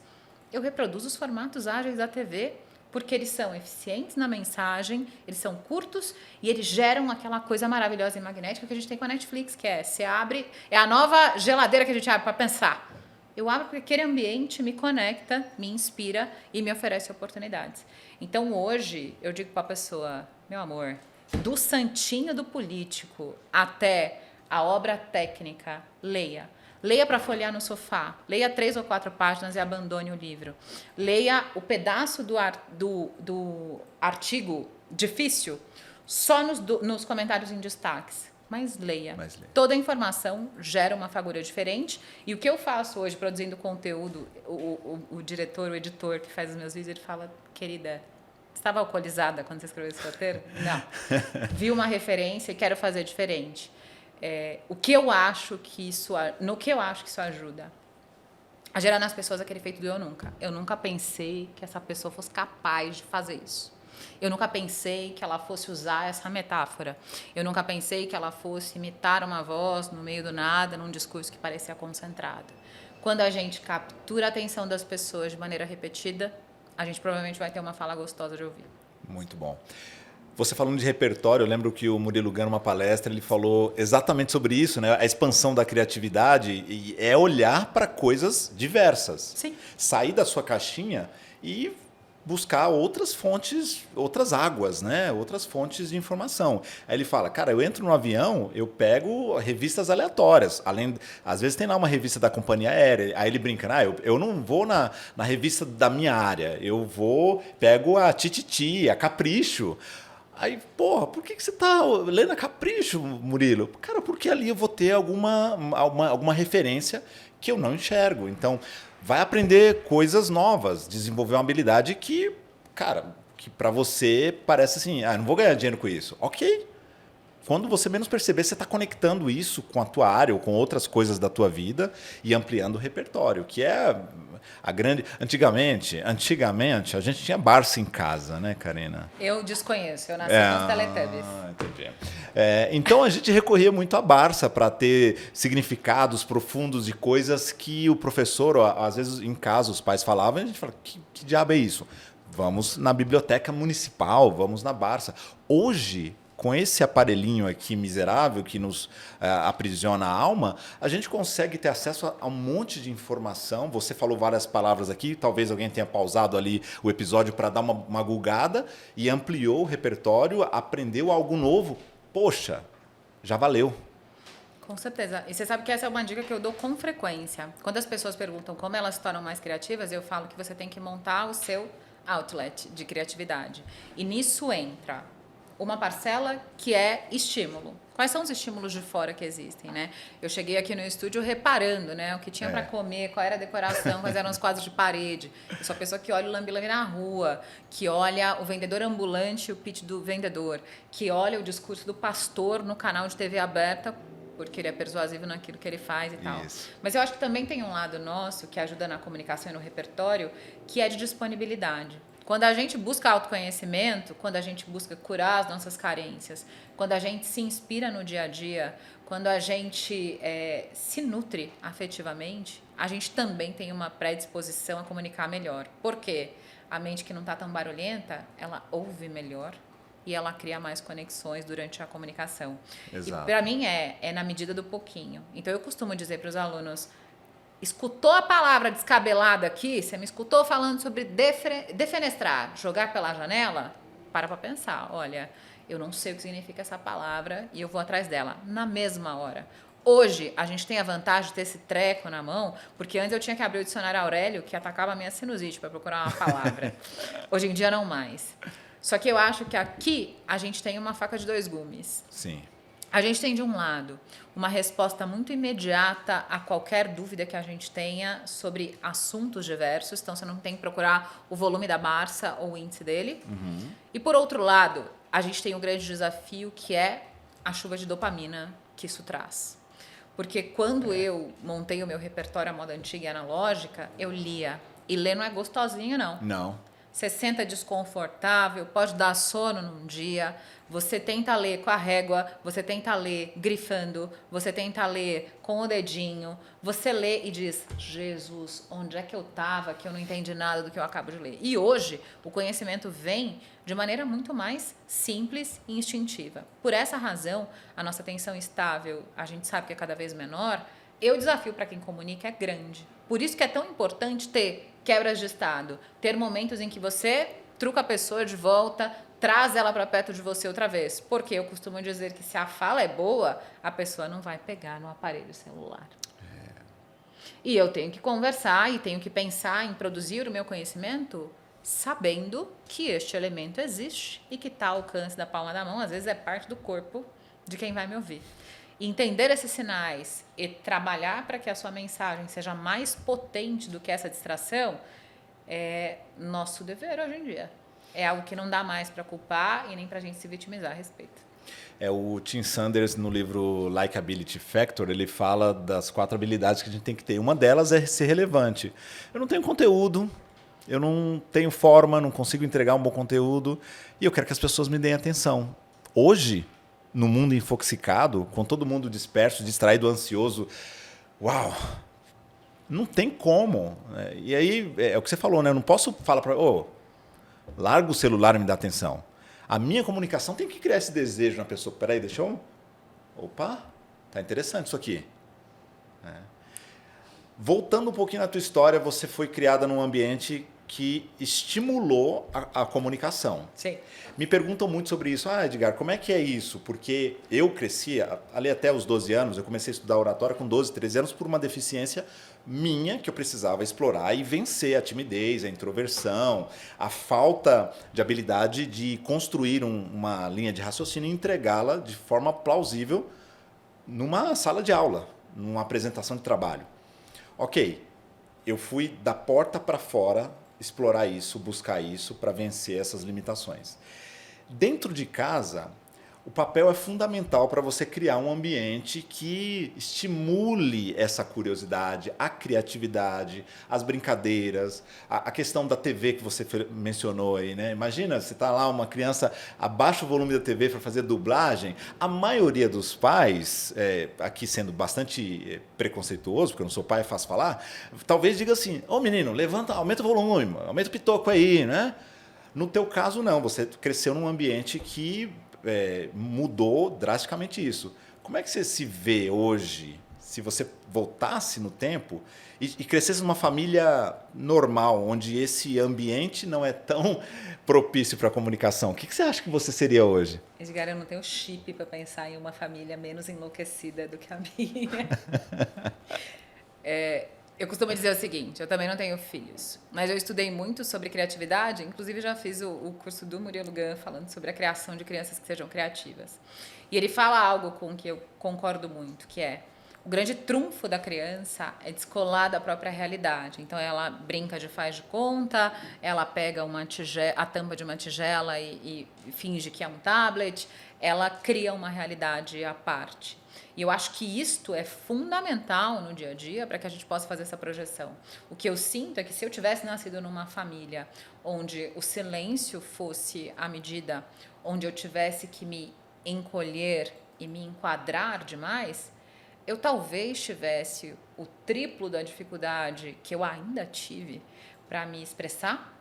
Speaker 1: eu reproduzo os formatos ágeis da TV, porque eles são eficientes na mensagem, eles são curtos e eles geram aquela coisa maravilhosa e magnética que a gente tem com a Netflix, que você abre, é a nova geladeira que a gente abre para pensar. Eu abro porque aquele ambiente me conecta, me inspira e me oferece oportunidades. Então hoje eu digo para a pessoa, meu amor, do santinho do político até a obra técnica, leia. Leia para folhear no sofá. Leia 3 ou 4 páginas e abandone o livro. Leia o pedaço do artigo difícil só nos comentários em destaques. Mas leia. Toda informação gera uma fagulha diferente. E o que eu faço hoje produzindo conteúdo, o diretor, o editor que faz os meus vídeos, ele fala, querida, você estava alcoolizada quando você escreveu esse roteiro? Não. Vi uma referência e quero fazer diferente. No que eu acho que isso ajuda? A gerar nas pessoas aquele efeito do eu nunca. Eu nunca pensei que essa pessoa fosse capaz de fazer isso. Eu nunca pensei que ela fosse usar essa metáfora. Eu nunca pensei que ela fosse imitar uma voz no meio do nada, num discurso que parecia concentrado. Quando a gente captura a atenção das pessoas de maneira repetida, a gente provavelmente vai ter uma fala gostosa de ouvir.
Speaker 7: Muito bom. Você falando de repertório, eu lembro que o Murilo Gun, numa palestra, ele falou exatamente sobre isso, né? A expansão da criatividade é olhar para coisas diversas.
Speaker 1: Sim.
Speaker 7: Sair da sua caixinha e buscar outras fontes, outras águas, né? Outras fontes de informação. Aí ele fala, cara, eu entro no avião, eu pego revistas aleatórias. Às vezes tem lá uma revista da companhia aérea, aí ele brinca, eu não vou na revista da minha área, pego a Tititi, a Capricho. Aí, porra, por que você tá lendo a Capricho, Murilo? Cara, porque ali eu vou ter alguma referência que eu não enxergo. Então, vai aprender coisas novas, desenvolver uma habilidade que, cara, que para você parece assim, não vou ganhar dinheiro com isso. Ok. Quando você menos perceber, você está conectando isso com a tua área ou com outras coisas da tua vida e ampliando o repertório, que é a grande... Antigamente, a gente tinha Barça em casa, né, Karina?
Speaker 1: Eu desconheço, eu nasci com os Teletubbies.
Speaker 7: Entendi. Então, a gente recorria muito à Barça para ter significados profundos de coisas que o professor, ou, às vezes, em casa, os pais falavam, e a gente fala, que diabo é isso? Vamos na biblioteca municipal, vamos na Barça. Hoje, com esse aparelhinho aqui miserável que nos aprisiona a alma, a gente consegue ter acesso a um monte de informação. Você falou várias palavras aqui, talvez alguém tenha pausado ali o episódio para dar uma gulgada e ampliou o repertório, aprendeu algo novo. Poxa, já valeu.
Speaker 1: Com certeza. E você sabe que essa é uma dica que eu dou com frequência. Quando as pessoas perguntam como elas se tornam mais criativas, eu falo que você tem que montar o seu outlet de criatividade. E nisso entra uma parcela que é estímulo. Quais são os estímulos de fora que existem, né? Eu cheguei aqui no estúdio reparando, né, o que tinha para comer, qual era a decoração, quais eram os quadros de parede. Eu sou a pessoa que olha o lambi-lambi na rua, que olha o vendedor ambulante, o pitch do vendedor, que olha o discurso do pastor no canal de TV aberta, porque ele é persuasivo naquilo que ele faz e tal.
Speaker 7: Isso.
Speaker 1: Mas eu acho que também tem um lado nosso que ajuda na comunicação e no repertório, que é de disponibilidade. Quando a gente busca autoconhecimento, quando a gente busca curar as nossas carências, quando a gente se inspira no dia a dia, quando a gente se nutre afetivamente, a gente também tem uma predisposição a comunicar melhor. Por quê? A mente que não está tão barulhenta, ela ouve melhor e ela cria mais conexões durante a comunicação.
Speaker 7: Exato.
Speaker 1: E para mim é na medida do pouquinho. Então eu costumo dizer para os alunos, escutou a palavra descabelada aqui, você me escutou falando sobre defenestrar, jogar pela janela, para pensar, olha, eu não sei o que significa essa palavra e eu vou atrás dela na mesma hora. Hoje, a gente tem a vantagem de ter esse treco na mão, porque antes eu tinha que abrir o dicionário Aurélio, que atacava a minha sinusite para procurar uma palavra. Hoje em dia, não mais. Só que eu acho que aqui a gente tem uma faca de dois gumes.
Speaker 7: Sim.
Speaker 1: A gente tem, de um lado, uma resposta muito imediata a qualquer dúvida que a gente tenha sobre assuntos diversos. Então, você não tem que procurar o volume da Barça ou o índice dele.
Speaker 7: Uhum.
Speaker 1: E, por outro lado, a gente tem um grande desafio, que é a chuva de dopamina que isso traz. Porque quando eu montei o meu repertório à moda antiga e analógica, eu lia. E ler não é gostosinho, não.
Speaker 7: Não.
Speaker 1: Você senta desconfortável, pode dar sono num dia, você tenta ler com a régua, você tenta ler grifando, você tenta ler com o dedinho, você lê e diz, Jesus, onde é que eu estava que eu não entendi nada do que eu acabo de ler? E hoje, o conhecimento vem de maneira muito mais simples e instintiva. Por essa razão, a nossa atenção estável, a gente sabe que é cada vez menor, e o desafio para quem comunica é grande. Por isso que é tão importante ter quebras de estado, ter momentos em que você truca a pessoa de volta, traz ela para perto de você outra vez. Porque eu costumo dizer que se a fala é boa, a pessoa não vai pegar no aparelho celular. E eu tenho que conversar e tenho que pensar em produzir o meu conhecimento sabendo que este elemento existe e que está ao alcance da palma da mão, às vezes é parte do corpo de quem vai me ouvir. E entender esses sinais e trabalhar para que a sua mensagem seja mais potente do que essa distração é nosso dever hoje em dia. É algo que não dá mais para culpar e nem para a gente se vitimizar a respeito.
Speaker 7: O Tim Sanders, no livro Likeability Factor, ele fala das 4 habilidades que a gente tem que ter. Uma delas é ser relevante. Eu não tenho conteúdo, eu não tenho forma, não consigo entregar um bom conteúdo e eu quero que as pessoas me deem atenção. Hoje, no mundo infoxicado, com todo mundo disperso, distraído, ansioso, uau, não tem como. E aí, é o que você falou, né? Eu não posso falar para... larga o celular e me dá atenção. A minha comunicação tem que criar esse desejo na pessoa. Peraí, deixa eu... Opa, tá interessante isso aqui. Voltando um pouquinho na tua história, você foi criada num ambiente que estimulou a comunicação.
Speaker 1: Sim.
Speaker 7: Me perguntam muito sobre isso. Edgar, como é que é isso? Porque eu crescia, ali até os 12 anos, eu comecei a estudar oratória com 12, 13 anos por uma deficiência minha que eu precisava explorar e vencer a timidez, a introversão, a falta de habilidade de construir uma linha de raciocínio e entregá-la de forma plausível numa sala de aula, numa apresentação de trabalho. Ok, eu fui da porta para fora explorar isso, buscar isso para vencer essas limitações. Dentro de casa, o papel é fundamental para você criar um ambiente que estimule essa curiosidade, a criatividade, as brincadeiras, a questão da TV que você mencionou aí, né? Imagina, você está lá, uma criança, abaixa o volume da TV para fazer dublagem. A maioria dos pais, aqui sendo bastante preconceituoso, porque eu não sou pai, é fácil falar, talvez diga assim, menino, levanta, aumenta o volume, aumenta o pitoco aí, né? No teu caso, não. Você cresceu num ambiente que mudou drasticamente isso. Como é que você se vê hoje, se você voltasse no tempo e crescesse numa família normal, onde esse ambiente não é tão propício para a comunicação? O que você acha que você seria hoje?
Speaker 1: Edgar, eu não tenho chip para pensar em uma família menos enlouquecida do que a minha. Eu costumo dizer o seguinte, eu também não tenho filhos, mas eu estudei muito sobre criatividade, inclusive já fiz o curso do Murilo Gun falando sobre a criação de crianças que sejam criativas. E ele fala algo com que eu concordo muito, que é o grande trunfo da criança é descolar da própria realidade. Então ela brinca de faz de conta, ela pega a tampa de uma tigela e finge que é um tablet, ela cria uma realidade à parte. E eu acho que isto é fundamental no dia a dia para que a gente possa fazer essa projeção. O que eu sinto é que se eu tivesse nascido numa família onde o silêncio fosse a medida, onde eu tivesse que me encolher e me enquadrar demais, eu talvez tivesse o triplo da dificuldade que eu ainda tive para me expressar.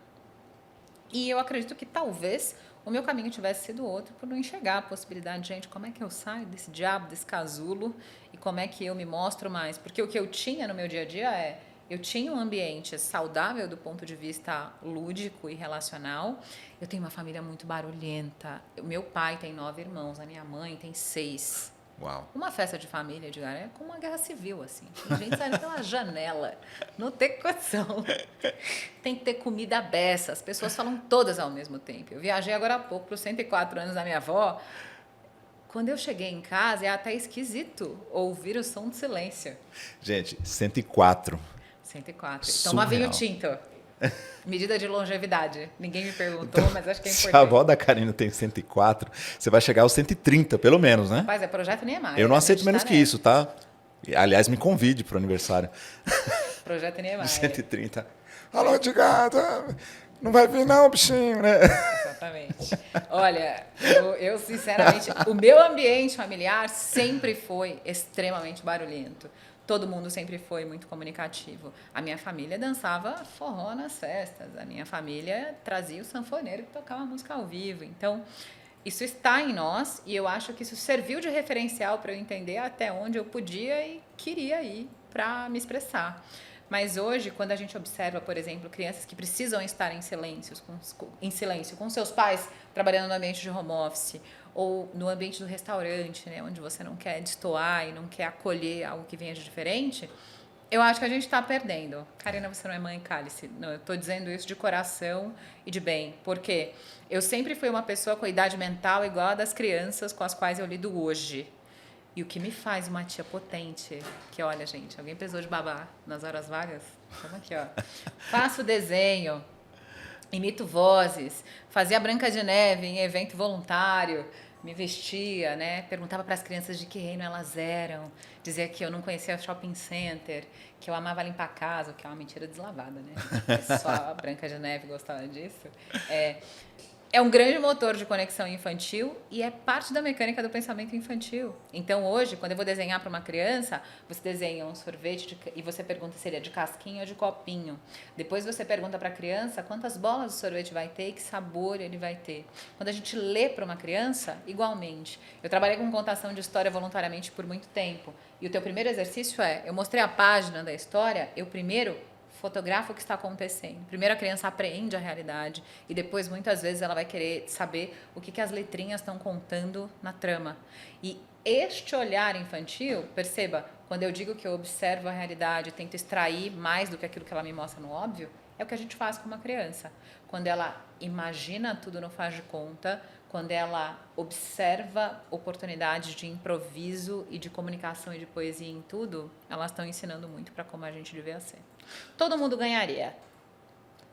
Speaker 1: E eu acredito que talvez o meu caminho tivesse sido outro por não enxergar a possibilidade de, gente, como é que eu saio desse diabo, desse casulo e como é que eu me mostro mais? Porque o que eu tinha no meu dia a dia eu tinha um ambiente saudável do ponto de vista lúdico e relacional. Eu tenho uma família muito barulhenta. O meu pai tem 9 irmãos, a minha mãe tem 6.
Speaker 7: Uau.
Speaker 1: Uma festa de família, Edgar, é como uma guerra civil, assim. Tem gente saindo pela janela, não tem condição. Tem que ter comida à beça, as pessoas falam todas ao mesmo tempo. Eu viajei agora há pouco para os 104 anos da minha avó. Quando eu cheguei em casa, é até esquisito ouvir o som do silêncio.
Speaker 7: Gente, 104.
Speaker 1: 104.
Speaker 7: Surreal.
Speaker 1: Toma vinho tinto. Medida de longevidade. Ninguém me perguntou, mas acho que é
Speaker 7: Se
Speaker 1: importante.
Speaker 7: a avó da Karina tem 104, você vai chegar aos 130, pelo menos, né?
Speaker 1: Rapaz, é projeto Niemeyer.
Speaker 7: Eu não
Speaker 1: a
Speaker 7: aceito
Speaker 1: gente
Speaker 7: menos
Speaker 1: tá
Speaker 7: que isso, tá? Aliás, me convide para o aniversário.
Speaker 1: Projeto Niemeyer.
Speaker 7: 130. Alô, de gata. Não vai vir não, bichinho, né?
Speaker 1: Exatamente. Olha, eu sinceramente, o meu ambiente familiar sempre foi extremamente barulhento. Todo mundo sempre foi muito comunicativo. A minha família dançava forró nas festas. A minha família trazia o sanfoneiro que tocava música ao vivo. Então, isso está em nós e eu acho que isso serviu de referencial para eu entender até onde eu podia e queria ir para me expressar. Mas hoje, quando a gente observa, por exemplo, crianças que precisam estar em silêncio com seus pais, trabalhando no ambiente de home office, ou no ambiente do restaurante, né, onde você não quer destoar e não quer acolher algo que venha de diferente, eu acho que a gente está perdendo. Karina, você não é mãe cálice. Não, eu estou dizendo isso de coração e de bem. Porque eu sempre fui uma pessoa com a idade mental igual a das crianças com as quais eu lido hoje. E o que me faz uma tia potente, que olha, gente, alguém precisou de babá nas horas vagas? Vamos aqui, ó. Faço desenho, imito vozes, fazia Branca de Neve em evento voluntário, me vestia, né? Perguntava para as crianças de que reino elas eram, dizia que eu não conhecia shopping center, que eu amava limpar a casa, o que é uma mentira deslavada, né? Só a Branca de Neve gostava disso. É um grande motor de conexão infantil e é parte da mecânica do pensamento infantil. Então, hoje, quando eu vou desenhar para uma criança, você desenha um sorvete e você pergunta se ele é de casquinha ou de copinho. Depois você pergunta para a criança quantas bolas de sorvete vai ter e que sabor ele vai ter. Quando a gente lê para uma criança, igualmente. Eu trabalhei com contação de história voluntariamente por muito tempo. E o teu primeiro exercício eu mostrei a página da história, eu primeiro fotografa o que está acontecendo. Primeiro a criança apreende a realidade e depois, muitas vezes, ela vai querer saber o que as letrinhas estão contando na trama. E este olhar infantil, perceba, quando eu digo que eu observo a realidade, tento extrair mais do que aquilo que ela me mostra no óbvio, é o que a gente faz com uma criança. Quando ela imagina tudo, não faz de conta, quando ela observa oportunidades de improviso e de comunicação e de poesia em tudo, elas estão ensinando muito para como a gente devia ser. Todo mundo ganharia.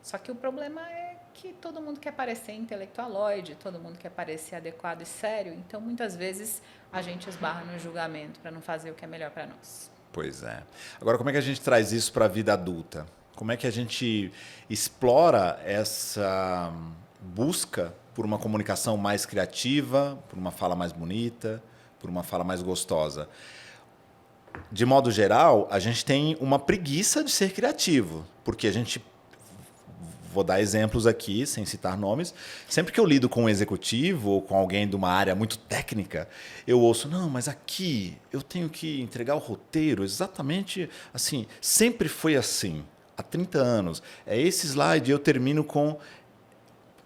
Speaker 1: Só que o problema é que todo mundo quer parecer intelectualoide, todo mundo quer parecer adequado e sério, então muitas vezes a gente esbarra no julgamento para não fazer o que é melhor para nós.
Speaker 7: Pois é. Agora, como é que a gente traz isso para a vida adulta? Como é que a gente explora essa busca por uma comunicação mais criativa, por uma fala mais bonita, por uma fala mais gostosa? De modo geral, a gente tem uma preguiça de ser criativo, porque a gente, vou dar exemplos aqui, sem citar nomes, sempre que eu lido com um executivo ou com alguém de uma área muito técnica, eu ouço, não, mas aqui eu tenho que entregar o roteiro exatamente assim, sempre foi assim, há 30 anos. É esse slide, eu termino com,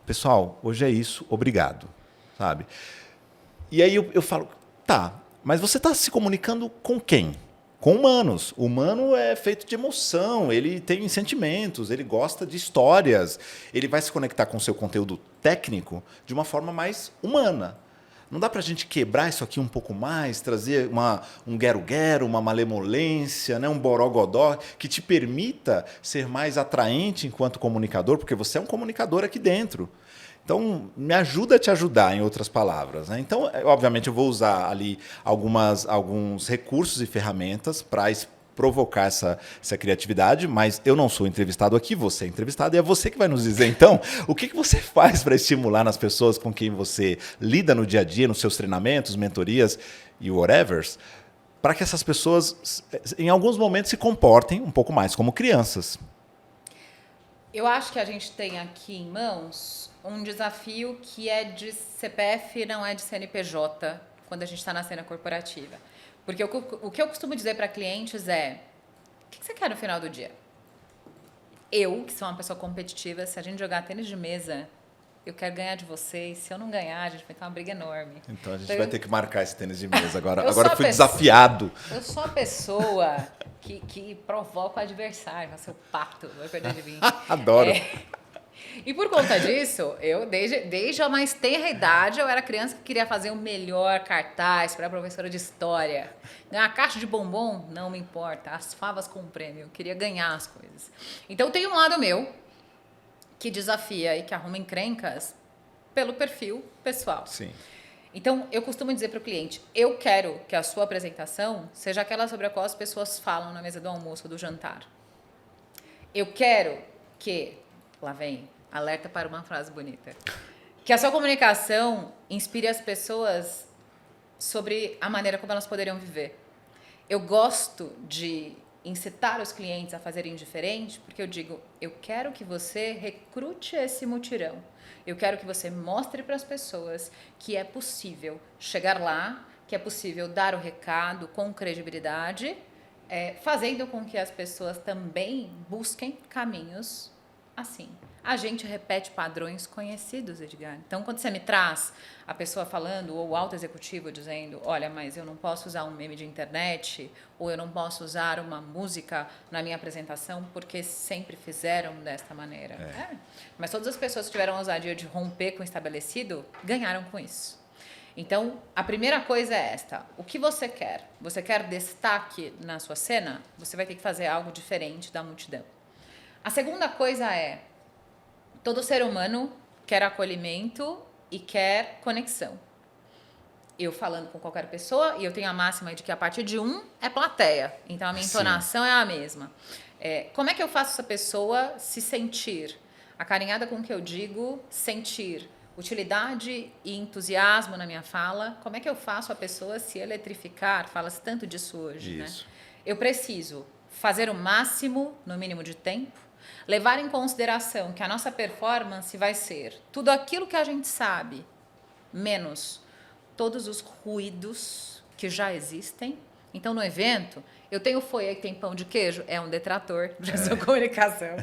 Speaker 7: pessoal, hoje é isso, obrigado, sabe? E aí eu falo, tá, mas você está se comunicando com quem? Com humanos. O humano é feito de emoção, ele tem sentimentos, ele gosta de histórias, ele vai se conectar com o seu conteúdo técnico de uma forma mais humana. Não dá para a gente quebrar isso aqui um pouco mais, trazer um guero-guero, uma malemolência, né, um borogodó, que te permita ser mais atraente enquanto comunicador, porque você é um comunicador aqui dentro. Então, me ajuda a te ajudar, em outras palavras, né? Então, obviamente, eu vou usar ali alguns recursos e ferramentas para provocar essa criatividade, mas eu não sou entrevistado aqui, você é entrevistado e é você que vai nos dizer, então, o que você faz para estimular nas pessoas com quem você lida no dia a dia, nos seus treinamentos, mentorias e whatevers, para que essas pessoas, em alguns momentos, se comportem um pouco mais como crianças.
Speaker 1: Eu acho que a gente tem aqui em mãos um desafio que é de CPF, não é de CNPJ, quando a gente está na cena corporativa. Porque o que eu costumo dizer para clientes é, o que você quer no final do dia? Eu, que sou uma pessoa competitiva, se a gente jogar tênis de mesa, eu quero ganhar de vocês. Se eu não ganhar, a gente vai ter uma briga enorme.
Speaker 7: Então a gente vai ter que marcar esse tênis de mesa agora.
Speaker 1: Eu
Speaker 7: Agora
Speaker 1: sou a
Speaker 7: fui
Speaker 1: pessoa-
Speaker 7: desafiado.
Speaker 1: Eu sou a pessoa que provoca o adversário, vai ser o pato, vai perder de mim.
Speaker 7: Adoro.
Speaker 1: E por conta disso, eu, desde a mais tenra idade, eu era criança que queria fazer o melhor cartaz para a professora de história. Ganhar a caixa de bombom, não me importa. As favas com prêmio, eu queria ganhar as coisas. Então tem um lado meu que desafia e que arruma encrencas pelo perfil pessoal.
Speaker 7: Sim.
Speaker 1: Então, eu costumo dizer para o cliente, eu quero que a sua apresentação seja aquela sobre a qual as pessoas falam na mesa do almoço ou do jantar. Eu quero que, lá vem, alerta para uma frase bonita, que a sua comunicação inspire as pessoas sobre a maneira como elas poderiam viver. Eu gosto de incitar os clientes a fazerem diferente, porque eu digo, eu quero que você recrute esse mutirão. Eu quero que você mostre para as pessoas que é possível chegar lá, que é possível dar o recado com credibilidade, fazendo com que as pessoas também busquem caminhos assim. A gente repete padrões conhecidos, Edgar. Então, quando você me traz a pessoa falando, ou o alto executivo dizendo, olha, mas eu não posso usar um meme de internet, ou eu não posso usar uma música na minha apresentação, porque sempre fizeram desta maneira. Mas todas as pessoas que tiveram a ousadia de romper com o estabelecido, ganharam com isso. Então, a primeira coisa é esta. O que você quer? Você quer destaque na sua cena? Você vai ter que fazer algo diferente da multidão. A segunda coisa é, todo ser humano quer acolhimento e quer conexão. Eu falando com qualquer pessoa, e eu tenho a máxima de que a partir de é plateia. Então, a minha entonação é a mesma. Como é que eu faço essa pessoa se sentir acarinhada com o que eu digo, sentir utilidade e entusiasmo na minha fala? Como é que eu faço a pessoa se eletrificar? Fala-se tanto disso hoje,
Speaker 7: Isso.
Speaker 1: né? Eu preciso fazer o máximo no mínimo de tempo, levar em consideração que a nossa performance vai ser tudo aquilo que a gente sabe, menos todos os ruídos que já existem. Então, no evento, eu tenho foyer que tem pão de queijo, é um detrator de sua comunicação.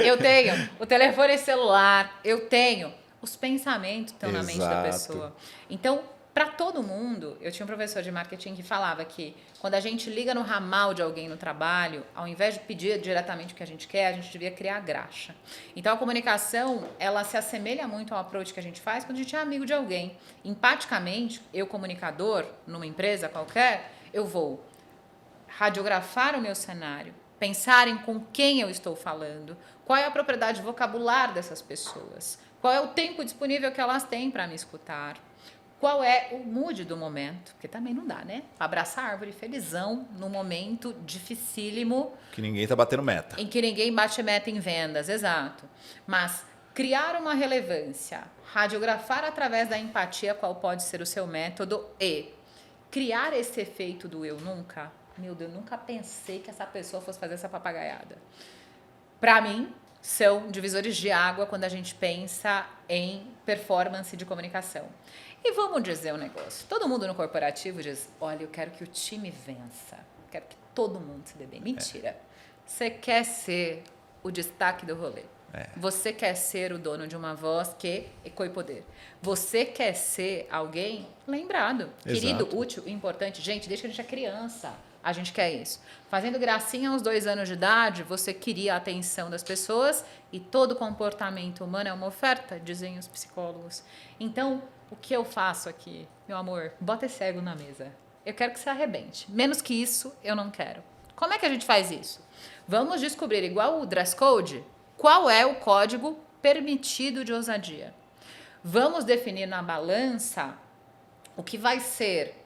Speaker 1: Eu tenho o telefone celular, eu tenho os pensamentos que estão na mente da
Speaker 7: Exato.
Speaker 1: pessoa. Então, para todo mundo, eu tinha um professor de marketing que falava que quando a gente liga no ramal de alguém no trabalho, ao invés de pedir diretamente o que a gente quer, a gente devia criar graxa. Então, a comunicação, ela se assemelha muito ao approach que a gente faz quando a gente é amigo de alguém. Empaticamente, eu, comunicador, numa empresa qualquer, eu vou radiografar o meu cenário, pensar em com quem eu estou falando, qual é a propriedade vocabular dessas pessoas, qual é o tempo disponível que elas têm para me escutar, qual é o mood do momento, porque também não dá, né? Abraçar a árvore felizão num momento dificílimo.
Speaker 7: Que ninguém tá batendo meta.
Speaker 1: Em que ninguém bate meta em vendas, exato. Mas criar uma relevância, radiografar através da empatia qual pode ser o seu método e criar esse efeito do eu nunca. Meu Deus, eu nunca pensei que essa pessoa fosse fazer essa papagaiada. Para mim, são divisores de água quando a gente pensa em performance de comunicação. E vamos dizer um negócio. Todo mundo no corporativo diz, olha, eu quero que o time vença. Quero que todo mundo se dê bem. Mentira. Você quer ser o destaque do rolê. Você quer ser o dono de uma voz que ecoe poder. Você quer ser alguém lembrado, querido,
Speaker 7: Exato.
Speaker 1: útil, importante. Gente, desde que a gente é criança, a gente quer isso. Fazendo gracinha aos 2 anos de idade, você queria a atenção das pessoas e todo comportamento humano é uma oferta, dizem os psicólogos. Então, o que eu faço aqui? Meu amor, bota esse ego na mesa. Eu quero que você arrebente. Menos que isso, eu não quero. Como é que a gente faz isso? Vamos descobrir, igual o dress code, qual é o código permitido de ousadia. Vamos definir na balança o que vai ser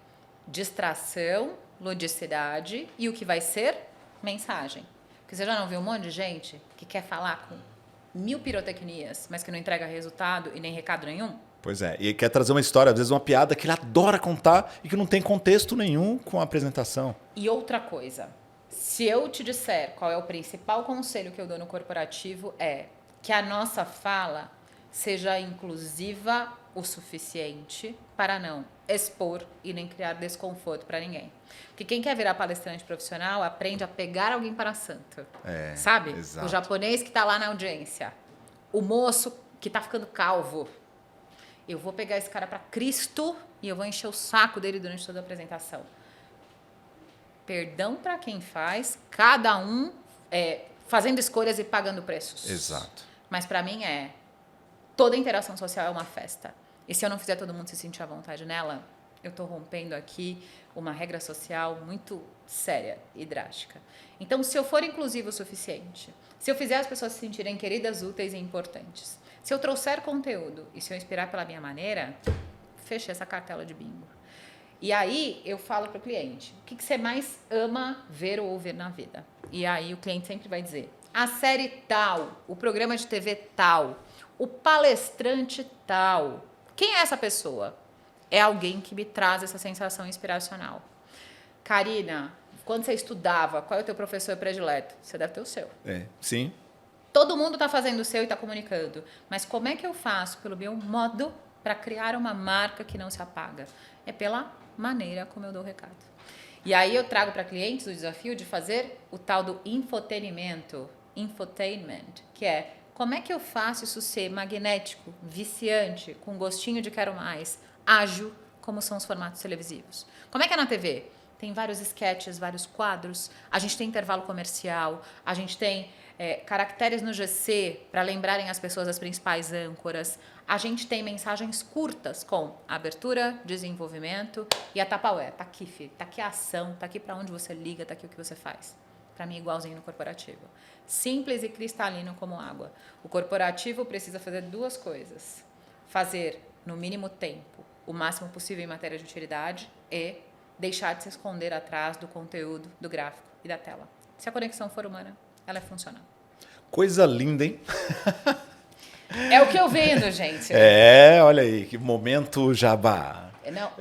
Speaker 1: distração, ludicidade e o que vai ser mensagem. Porque você já não viu um monte de gente que quer falar com 1000 pirotecnias, mas que não entrega resultado e nem recado nenhum?
Speaker 7: Pois é, e quer trazer uma história, às vezes uma piada que ele adora contar e que não tem contexto nenhum com a apresentação.
Speaker 1: E outra coisa, se eu te disser qual é o principal conselho que eu dou no corporativo é que a nossa fala seja inclusiva o suficiente para não expor e nem criar desconforto para ninguém. Porque quem quer virar palestrante profissional aprende a pegar alguém para santo. Sabe?
Speaker 7: Exato.
Speaker 1: O japonês que está lá na audiência. O moço que está ficando calvo. Eu vou pegar esse cara para Cristo e eu vou encher o saco dele durante toda a apresentação. Perdão para quem faz, cada um fazendo escolhas e pagando preços.
Speaker 7: Exato.
Speaker 1: Mas para mim toda interação social é uma festa. E se eu não fizer todo mundo se sentir à vontade nela, eu estou rompendo aqui uma regra social muito séria e drástica. Então, se eu for inclusivo o suficiente, se eu fizer as pessoas se sentirem queridas, úteis e importantes, se eu trouxer conteúdo e se eu inspirar pela minha maneira, fechei essa cartela de bingo. E aí eu falo para o cliente, o que você mais ama ver ou ouvir na vida? E aí o cliente sempre vai dizer, a série tal, o programa de TV tal, o palestrante tal. Quem é essa pessoa? É alguém que me traz essa sensação inspiracional. Karina, quando você estudava, qual é o teu professor predileto? Você deve ter o seu.
Speaker 7: Sim.
Speaker 1: Todo mundo está fazendo o seu e está comunicando. Mas como é que eu faço pelo meu modo para criar uma marca que não se apaga? É pela maneira como eu dou o recado. E aí eu trago para clientes o desafio de fazer o tal do infotainment, que é como é que eu faço isso ser magnético, viciante, com gostinho de quero mais, ágil, como são os formatos televisivos. Como é que é na TV? Tem vários sketches, vários quadros, a gente tem intervalo comercial, a gente tem caracteres no GC para lembrarem as pessoas das principais âncoras, a gente tem mensagens curtas com abertura, desenvolvimento e a Tupperware. Tá aqui, filho, tá aqui a ação, tá aqui para onde você liga, tá aqui o que você faz. Para mim, igualzinho no corporativo. Simples e cristalino como água. O corporativo precisa fazer duas coisas. Fazer, no mínimo tempo, o máximo possível em matéria de utilidade e deixar de se esconder atrás do conteúdo, do gráfico e da tela. Se a conexão for humana, ela é funcional.
Speaker 7: Coisa linda, hein?
Speaker 1: É o que eu vendo, gente.
Speaker 7: Olha aí, que momento jabá.
Speaker 1: Não,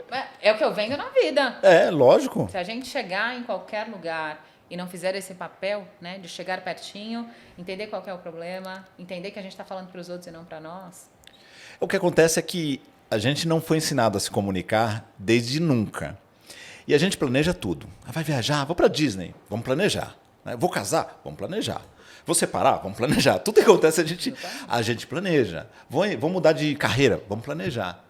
Speaker 1: é o que eu vendo na vida.
Speaker 7: Lógico.
Speaker 1: Se a gente chegar em qualquer lugar e não fizer esse papel, né, de chegar pertinho, entender qual que é o problema, entender que a gente está falando para os outros e não para nós.
Speaker 7: O que acontece é que a gente não foi ensinado a se comunicar desde nunca. E a gente planeja tudo. Vai viajar? Vou para Disney. Vamos planejar. Vou casar? Vamos planejar. Vou separar? Vamos planejar. Tudo que acontece a gente planeja. Vou mudar de carreira? Vamos planejar.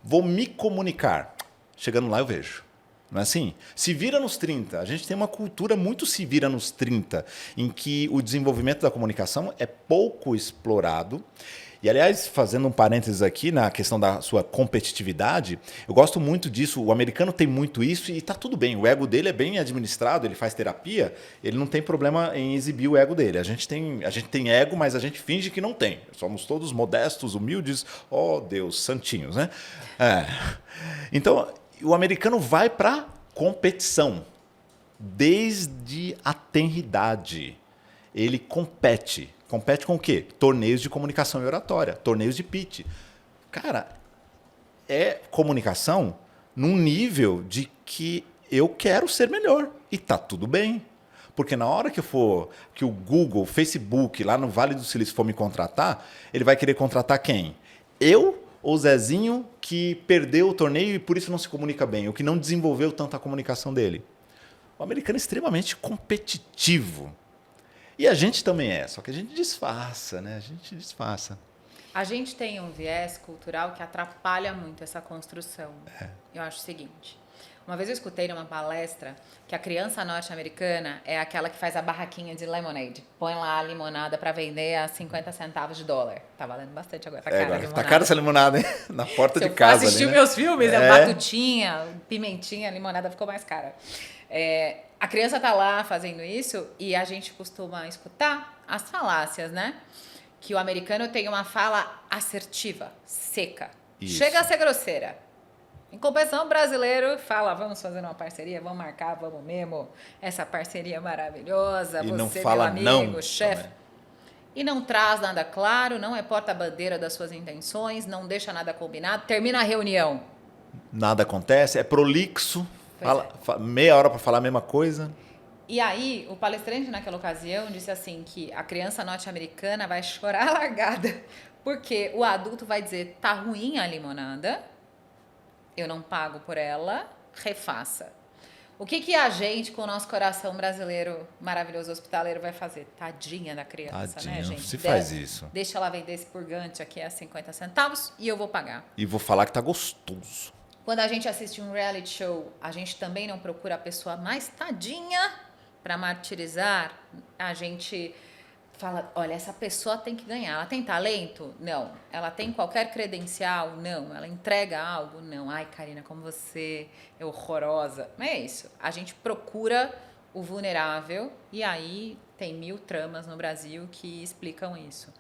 Speaker 7: Vou me comunicar. Chegando lá eu vejo. Não é assim? Se vira nos 30. A gente tem uma cultura muito se vira nos 30, em que o desenvolvimento da comunicação é pouco explorado. E, aliás, fazendo um parênteses aqui na questão da sua competitividade, eu gosto muito disso. O americano tem muito isso e está tudo bem. O ego dele é bem administrado, ele faz terapia, ele não tem problema em exibir o ego dele. A gente tem ego, mas a gente finge que não tem. Somos todos modestos, humildes, Deus, santinhos, né? Então, o americano vai para competição. Desde a tenridade. Ele compete. Compete com o quê? Torneios de comunicação e oratória, torneios de pitch. Cara, é comunicação num nível de que eu quero ser melhor. E tá tudo bem. Porque na hora que o Google, o Facebook, lá no Vale do Silício for me contratar, ele vai querer contratar quem? Eu ou o Zezinho que perdeu o torneio e por isso não se comunica bem, ou que não desenvolveu tanto a comunicação dele? O americano é extremamente competitivo. E a gente também só que a gente disfarça, né? A gente disfarça.
Speaker 1: A gente tem um viés cultural que atrapalha muito essa construção. Eu acho o seguinte, uma vez eu escutei numa palestra que a criança norte-americana é aquela que faz a barraquinha de lemonade. Põe lá a limonada para vender a 50 centavos de dólar. Tá valendo bastante agora. Tá cara
Speaker 7: tá cara essa limonada, hein? Na porta de casa.
Speaker 1: Se eu assistir meus filmes, batutinha, pimentinha, a limonada ficou mais cara. A criança tá lá fazendo isso e a gente costuma escutar as falácias, né? Que o americano tem uma fala assertiva, seca.
Speaker 7: Isso.
Speaker 1: Chega a ser grosseira. Em compensação, o brasileiro fala, vamos fazer uma parceria, vamos marcar, vamos mesmo. Essa parceria maravilhosa,
Speaker 7: e
Speaker 1: você,
Speaker 7: não fala
Speaker 1: meu amigo,
Speaker 7: não,
Speaker 1: chefe.
Speaker 7: também.
Speaker 1: E não traz nada claro, não é porta-bandeira das suas intenções, não deixa nada combinado, termina a reunião.
Speaker 7: Nada acontece, é prolixo. Meia hora para falar a mesma coisa.
Speaker 1: E aí, o palestrante naquela ocasião disse assim que a criança norte-americana vai chorar largada Porque o adulto vai dizer, tá ruim a limonada, eu não pago por ela, refaça. O que a gente, com o nosso coração brasileiro maravilhoso hospitaleiro, vai fazer? Tadinha da criança,
Speaker 7: Tadinho,
Speaker 1: né, gente?
Speaker 7: se faz isso.
Speaker 1: Deixa ela vender esse purgante aqui a 50 centavos e eu vou pagar.
Speaker 7: E vou falar que tá gostoso.
Speaker 1: Quando a gente assiste um reality show, a gente também não procura a pessoa mais tadinha para martirizar. A gente fala, olha, essa pessoa tem que ganhar. Ela tem talento? Não. Ela tem qualquer credencial? Não. Ela entrega algo? Não. Ai, Karina, como você é horrorosa. Não é isso. A gente procura o vulnerável e aí tem 1000 tramas no Brasil que explicam isso.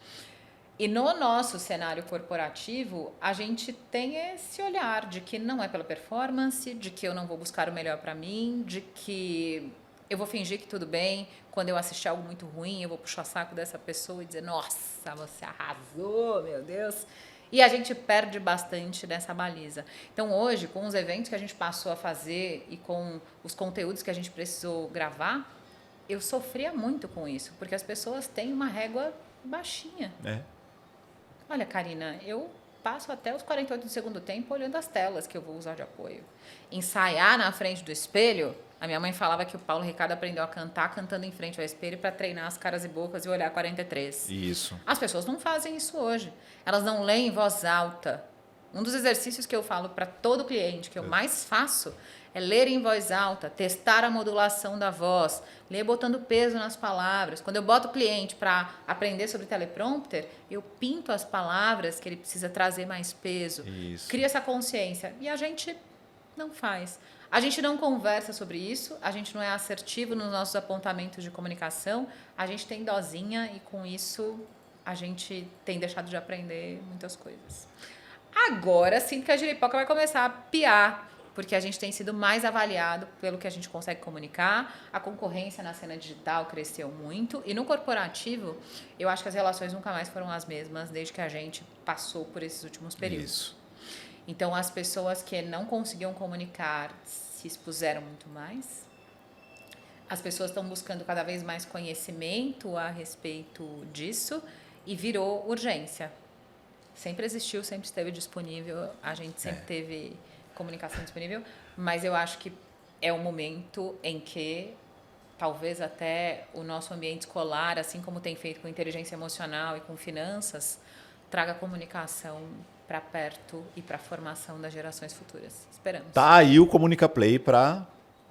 Speaker 1: E no nosso cenário corporativo, a gente tem esse olhar de que não é pela performance, de que eu não vou buscar o melhor para mim, de que eu vou fingir que tudo bem. Quando eu assistir algo muito ruim, eu vou puxar o saco dessa pessoa e dizer, nossa, você arrasou, meu Deus. E a gente perde bastante dessa baliza. Então, hoje, com os eventos que a gente passou a fazer e com os conteúdos que a gente precisou gravar, eu sofria muito com isso, porque as pessoas têm uma régua baixinha. Olha, Karina, eu passo até os 48 do segundo tempo olhando as telas que eu vou usar de apoio. Ensaiar na frente do espelho, a minha mãe falava que o Paulo Ricardo aprendeu a cantar cantando em frente ao espelho para treinar as caras e bocas e olhar 43.
Speaker 7: Isso.
Speaker 1: As pessoas não fazem isso hoje. Elas não leem em voz alta. Um dos exercícios que eu falo para todo cliente, que eu mais faço, é ler em voz alta, testar a modulação da voz, ler botando peso nas palavras. Quando eu boto o cliente para aprender sobre teleprompter, eu pinto as palavras que ele precisa trazer mais peso.
Speaker 7: Isso.
Speaker 1: Cria essa consciência. E a gente não faz. A gente não conversa sobre isso, a gente não é assertivo nos nossos apontamentos de comunicação, a gente tem dosinha e com isso a gente tem deixado de aprender muitas coisas. Agora, sinto que a giripoca vai começar a piar, porque a gente tem sido mais avaliado pelo que a gente consegue comunicar, a concorrência na cena digital cresceu muito, e no corporativo, eu acho que as relações nunca mais foram as mesmas desde que a gente passou por esses últimos períodos.
Speaker 7: Isso.
Speaker 1: Então, as pessoas que não conseguiam comunicar se expuseram muito mais. As pessoas estão buscando cada vez mais conhecimento a respeito disso e virou urgência. Sempre existiu, sempre esteve disponível, a gente sempre teve comunicação disponível, mas eu acho que é um momento em que talvez até o nosso ambiente escolar, assim como tem feito com inteligência emocional e com finanças, traga comunicação para perto e para a formação das gerações futuras. Esperamos.
Speaker 7: Tá aí o Comunica Play para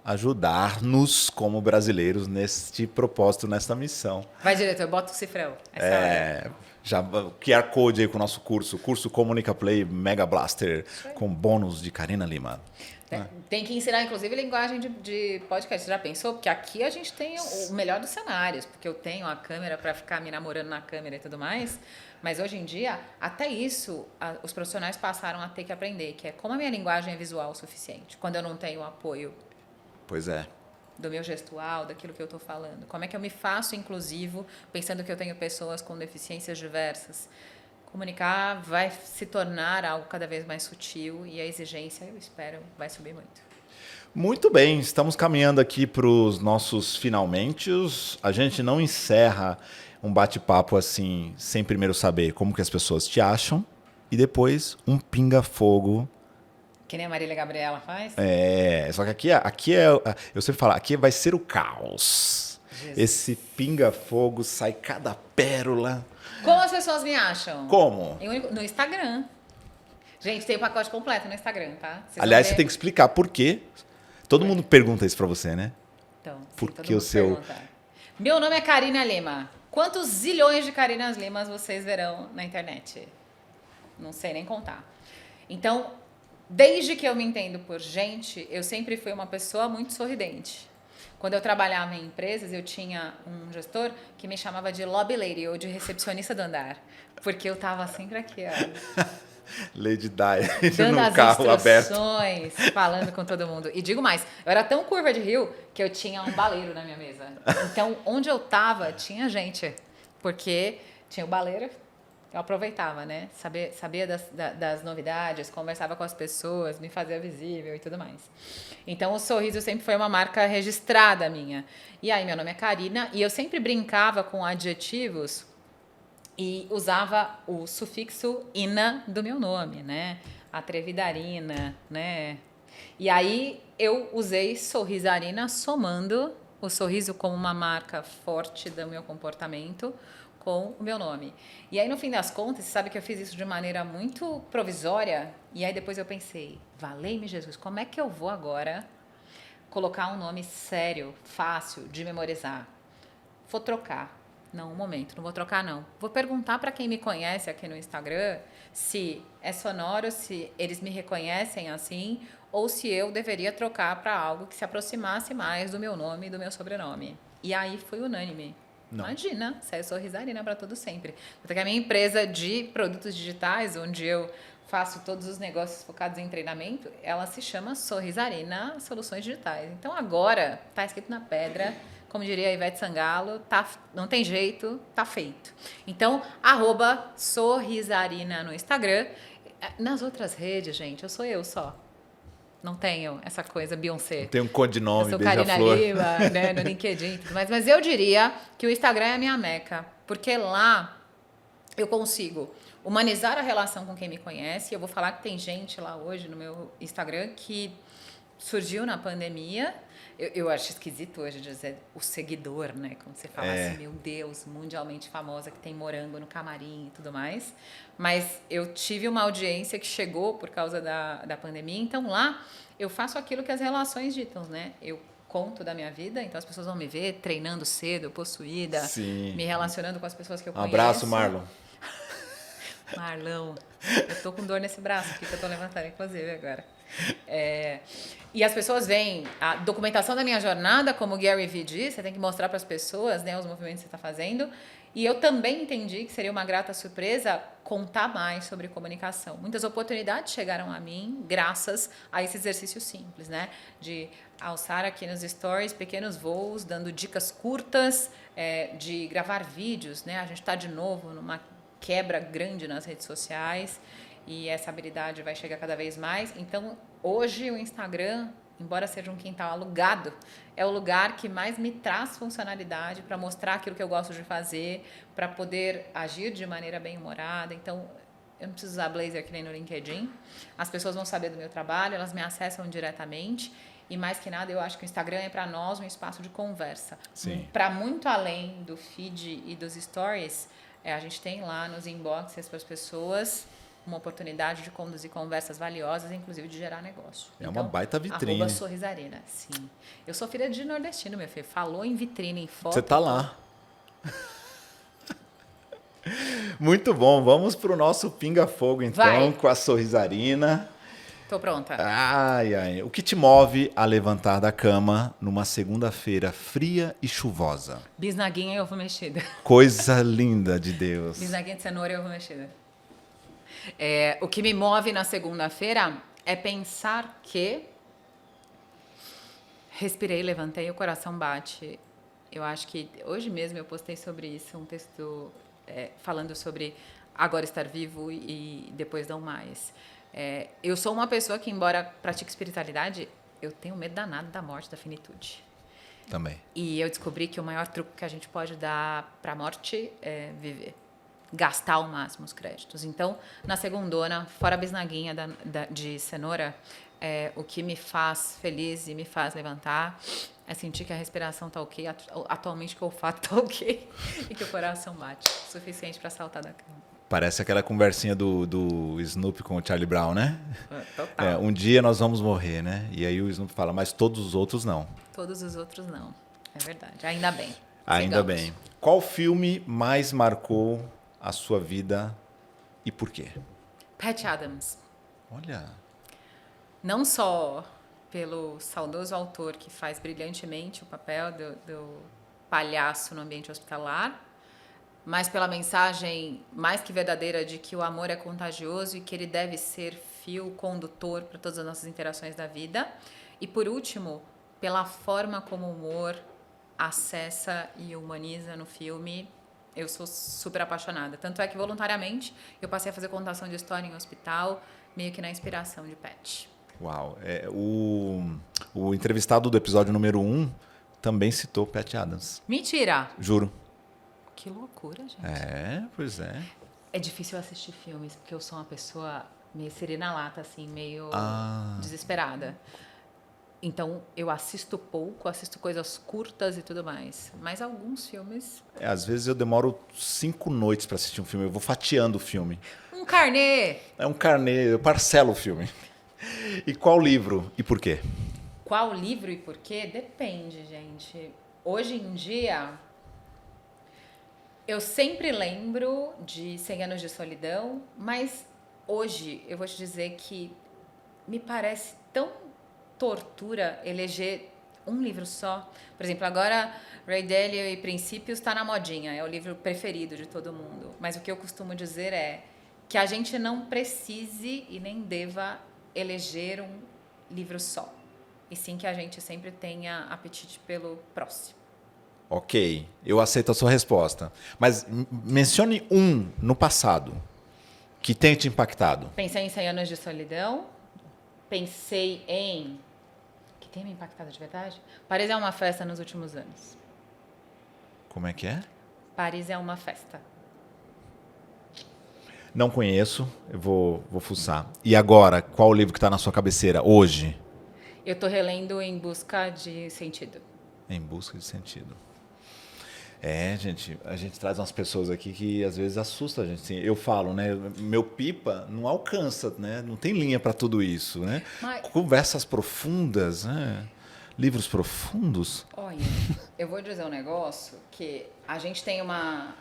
Speaker 7: ajudar-nos como brasileiros neste propósito, nesta missão.
Speaker 1: Vai, diretor, bota o cifrão. Essa hora.
Speaker 7: Já QR Code aí com o nosso curso Comunica Play Mega Blaster, com bônus de Karina Lima.
Speaker 1: Tem que ensinar, inclusive, linguagem de podcast. Você já pensou? Porque aqui a gente tem o melhor dos cenários, porque eu tenho a câmera para ficar me namorando na câmera e tudo mais, mas hoje em dia, até isso, os profissionais passaram a ter que aprender, que é como a minha linguagem é visual o suficiente, quando eu não tenho o apoio
Speaker 7: Pois é.
Speaker 1: do meu gestual, daquilo que eu estou falando. Como é que eu me faço inclusivo, pensando que eu tenho pessoas com deficiências diversas? Comunicar vai se tornar algo cada vez mais sutil e a exigência, eu espero, vai subir muito.
Speaker 7: Muito bem, estamos caminhando aqui para os nossos finalmente. A gente não encerra um bate-papo assim, sem primeiro saber como que as pessoas te acham e depois um pinga-fogo.
Speaker 1: Que nem a Marília Gabriela faz?
Speaker 7: Só que aqui eu sempre falo, aqui vai ser o caos.
Speaker 1: Jesus.
Speaker 7: Esse pinga-fogo, sai cada pérola.
Speaker 1: Como as pessoas me acham?
Speaker 7: Como?
Speaker 1: No Instagram. Gente, tem o pacote completo no Instagram, tá? Vocês
Speaker 7: Aliás,
Speaker 1: vão
Speaker 7: você
Speaker 1: ver.
Speaker 7: tem que explicar por quê. Todo mundo pergunta isso pra você, né?
Speaker 1: Então, sim,
Speaker 7: Por
Speaker 1: todo
Speaker 7: que
Speaker 1: mundo
Speaker 7: o seu-
Speaker 1: pergunta. Meu nome é Karina Lima. Quantos zilhões de Karinas Limas vocês verão na internet? Não sei nem contar. Então, desde que eu me entendo por gente, eu sempre fui uma pessoa muito sorridente. Quando eu trabalhava em empresas, eu tinha um gestor que me chamava de lobby lady, ou de recepcionista do andar. Porque eu tava sempre aqui, ó,
Speaker 7: Lady Di
Speaker 1: dando
Speaker 7: no
Speaker 1: as
Speaker 7: carro aberto.
Speaker 1: instruções, falando com todo mundo. E digo mais, eu era tão curva de rio que eu tinha um baleiro na minha mesa. Então, onde eu tava, tinha gente. Porque tinha o baleiro, eu aproveitava, né? Sabia das novidades, conversava com as pessoas, me fazia visível e tudo mais. Então, o sorriso sempre foi uma marca registrada minha. E aí, meu nome é Karina, e eu sempre brincava com adjetivos e usava o sufixo ina do meu nome, né? Atrevidarina, né? E aí eu usei Sorrisarina somando o sorriso como uma marca forte do meu comportamento com o meu nome. E aí, no fim das contas, você sabe que eu fiz isso de maneira muito provisória, e aí depois eu pensei, valei-me Jesus, como é que eu vou agora colocar um nome sério, fácil de memorizar? Vou trocar. Não, um momento, não vou trocar não. Vou perguntar para quem me conhece aqui no Instagram se é sonoro, se eles me reconhecem assim, ou se eu deveria trocar para algo que se aproximasse mais do meu nome e do meu sobrenome. E aí foi unânime.
Speaker 7: Não.
Speaker 1: Imagina, sai Sorrisarina para todo sempre. Até que a minha empresa de produtos digitais, onde eu faço todos os negócios focados em treinamento, ela se chama Sorrisarina Soluções Digitais. Então agora está escrito na pedra, como diria a Ivete Sangalo, tá, não tem jeito, tá feito. Então, @Sorrisarina no Instagram. Nas outras redes, gente, eu sou eu só. Não tenho essa coisa Beyoncé.
Speaker 7: Tem um codinome,
Speaker 1: Eu sou Karina
Speaker 7: Beija-Flor.
Speaker 1: Lima, né, no LinkedIn e tudo mais. Mas eu diria que o Instagram é a minha meca. Porque lá eu consigo humanizar a relação com quem me conhece. Eu vou falar que tem gente lá hoje no meu Instagram que surgiu na pandemia. Eu acho esquisito hoje dizer o seguidor, né? Quando você fala assim, meu Deus, mundialmente famosa, que tem morango no camarim e tudo mais. Mas eu tive uma audiência que chegou por causa da pandemia. Então lá eu faço aquilo que as relações ditam, né? Eu conto da minha vida, então as pessoas vão me ver treinando cedo, possuída,
Speaker 7: Sim.
Speaker 1: me relacionando com as pessoas que eu
Speaker 7: Um
Speaker 1: conheço.
Speaker 7: abraço, Marlon.
Speaker 1: Marlão, eu tô com dor nesse braço aqui que eu tô levantando, inclusive, agora. E as pessoas veem a documentação da minha jornada, como o Gary Vee diz, você tem que mostrar para as pessoas, né, os movimentos que você está fazendo. E eu também entendi que seria uma grata surpresa contar mais sobre comunicação. Muitas oportunidades chegaram a mim graças a esse exercício simples, né? De alçar aqui nos stories pequenos voos, dando dicas curtas, de gravar vídeos, né? A gente está de novo numa quebra grande nas redes sociais e essa habilidade vai chegar cada vez mais. Então, hoje o Instagram, embora seja um quintal alugado, é o lugar que mais me traz funcionalidade para mostrar aquilo que eu gosto de fazer, para poder agir de maneira bem-humorada. Então, eu não preciso usar blazer que nem no LinkedIn. As pessoas vão saber do meu trabalho, elas me acessam diretamente. E mais que nada, eu acho que o Instagram é para nós um espaço de conversa. Para muito além do feed e dos stories, a gente tem lá nos inboxes para as pessoas uma oportunidade de conduzir conversas valiosas, inclusive de gerar negócio.
Speaker 7: É uma baita vitrine.
Speaker 1: @Sorrisarina, sim. Eu sou filha de nordestino, meu filho. Falou em vitrine, em foto.
Speaker 7: Você tá lá. Muito bom. Vamos pro nosso pinga-fogo, então,
Speaker 1: Vai.
Speaker 7: com a Sorrisarina.
Speaker 1: Tô pronta.
Speaker 7: Ai, ai. O que te move a levantar da cama numa segunda-feira fria e chuvosa?
Speaker 1: Bisnaguinha e ovo mexida.
Speaker 7: Coisa linda de Deus.
Speaker 1: Bisnaguinha de cenoura e ovo mexida. O que me move na segunda-feira é pensar que respirei, levantei, o coração bate. Eu acho que hoje mesmo eu postei sobre isso, um texto falando sobre agora estar vivo e depois não mais. Eu sou uma pessoa que, embora pratique espiritualidade, eu tenho medo danado da morte, da finitude.
Speaker 7: Também.
Speaker 1: E eu descobri que o maior truque que a gente pode dar para a morte é viver. Gastar ao máximo os créditos. Então, na segundona, fora a bisnaguinha de cenoura, o que me faz feliz e me faz levantar é sentir que a respiração tá ok, atualmente que o olfato tá ok e que o coração bate. Suficiente para saltar da cama.
Speaker 7: Parece aquela conversinha do Snoopy com o Charlie Brown, né?
Speaker 1: Total.
Speaker 7: Um dia nós vamos morrer, né? E aí o Snoopy fala, mas todos os outros não.
Speaker 1: Todos os outros não. É verdade. Ainda bem.
Speaker 7: Ainda
Speaker 1: Sigamos.
Speaker 7: bem. Qual filme mais marcou a sua vida e por quê?
Speaker 1: Patch Adams.
Speaker 7: Olha,
Speaker 1: Não só pelo saudoso autor que faz brilhantemente o papel do palhaço no ambiente hospitalar, mas pela mensagem mais que verdadeira de que o amor é contagioso e que ele deve ser fio condutor para todas as nossas interações da vida. E, por último, pela forma como o humor acessa e humaniza no filme. Eu sou super apaixonada. Tanto é que, voluntariamente, eu passei a fazer contação de história em hospital, meio que na inspiração de Patch.
Speaker 7: uau. O entrevistado do episódio número 1 também citou Patch Adams.
Speaker 1: Mentira!
Speaker 7: Juro.
Speaker 1: Que loucura, gente.
Speaker 7: Pois é.
Speaker 1: É difícil assistir filmes, porque eu sou uma pessoa meio serena-lata, assim, meio desesperada. Então, eu assisto pouco, assisto coisas curtas e tudo mais. Mas alguns filmes...
Speaker 7: Às vezes eu demoro 5 noites para assistir um filme. Eu vou fatiando o filme.
Speaker 1: Um carnê!
Speaker 7: É um carnê, eu parcelo o filme. E qual livro e por quê?
Speaker 1: Qual livro e por quê? Depende, gente. Hoje em dia, eu sempre lembro de 100 Anos de Solidão, mas hoje eu vou te dizer que me parece tão tortura eleger um livro só. Por exemplo, agora Ray Dalio e Princípios está na modinha, é o livro preferido de todo mundo. Mas o que eu costumo dizer é que a gente não precise e nem deva eleger um livro só. E sim que a gente sempre tenha apetite pelo próximo.
Speaker 7: Ok, eu aceito a sua resposta. Mas mencione um no passado que tenha te impactado.
Speaker 1: Pensei em 100 Anos de Solidão. Pensei em... que tenha me impactado de verdade? Paris é uma festa nos últimos anos.
Speaker 7: Como é que é?
Speaker 1: Paris é uma festa.
Speaker 7: Não conheço, eu vou fuçar. E agora, qual o livro que está na sua cabeceira hoje?
Speaker 1: Eu tô relendo Em Busca de Sentido.
Speaker 7: Em Busca de Sentido. Gente, a gente traz umas pessoas aqui que às vezes assusta a gente. Assim, eu falo, né? Meu pipa não alcança, né? Não tem linha para tudo isso, né?
Speaker 1: Mas...
Speaker 7: Conversas profundas, né? Livros profundos.
Speaker 1: Olha, eu vou dizer um negócio que a gente tem uma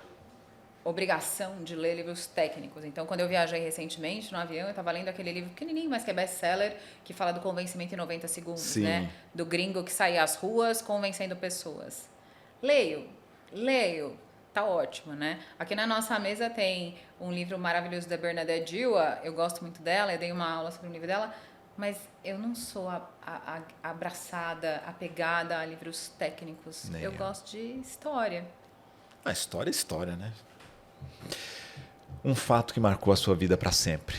Speaker 1: obrigação de ler livros técnicos. Então, quando eu viajei recentemente no avião, eu estava lendo aquele livro pequenininho, mas que é best-seller, que fala do convencimento em 90 segundos,
Speaker 7: Sim.
Speaker 1: né? Do gringo que sai às ruas convencendo pessoas. Leio, tá ótimo, né? Aqui na nossa mesa tem um livro maravilhoso da Bernadette Dewar, eu gosto muito dela, eu dei uma aula sobre o livro dela, mas eu não sou abraçada, apegada a livros técnicos.
Speaker 7: Nem
Speaker 1: eu
Speaker 7: eu.
Speaker 1: gosto de história.
Speaker 7: A história é história, né? Um fato que marcou a sua vida para sempre.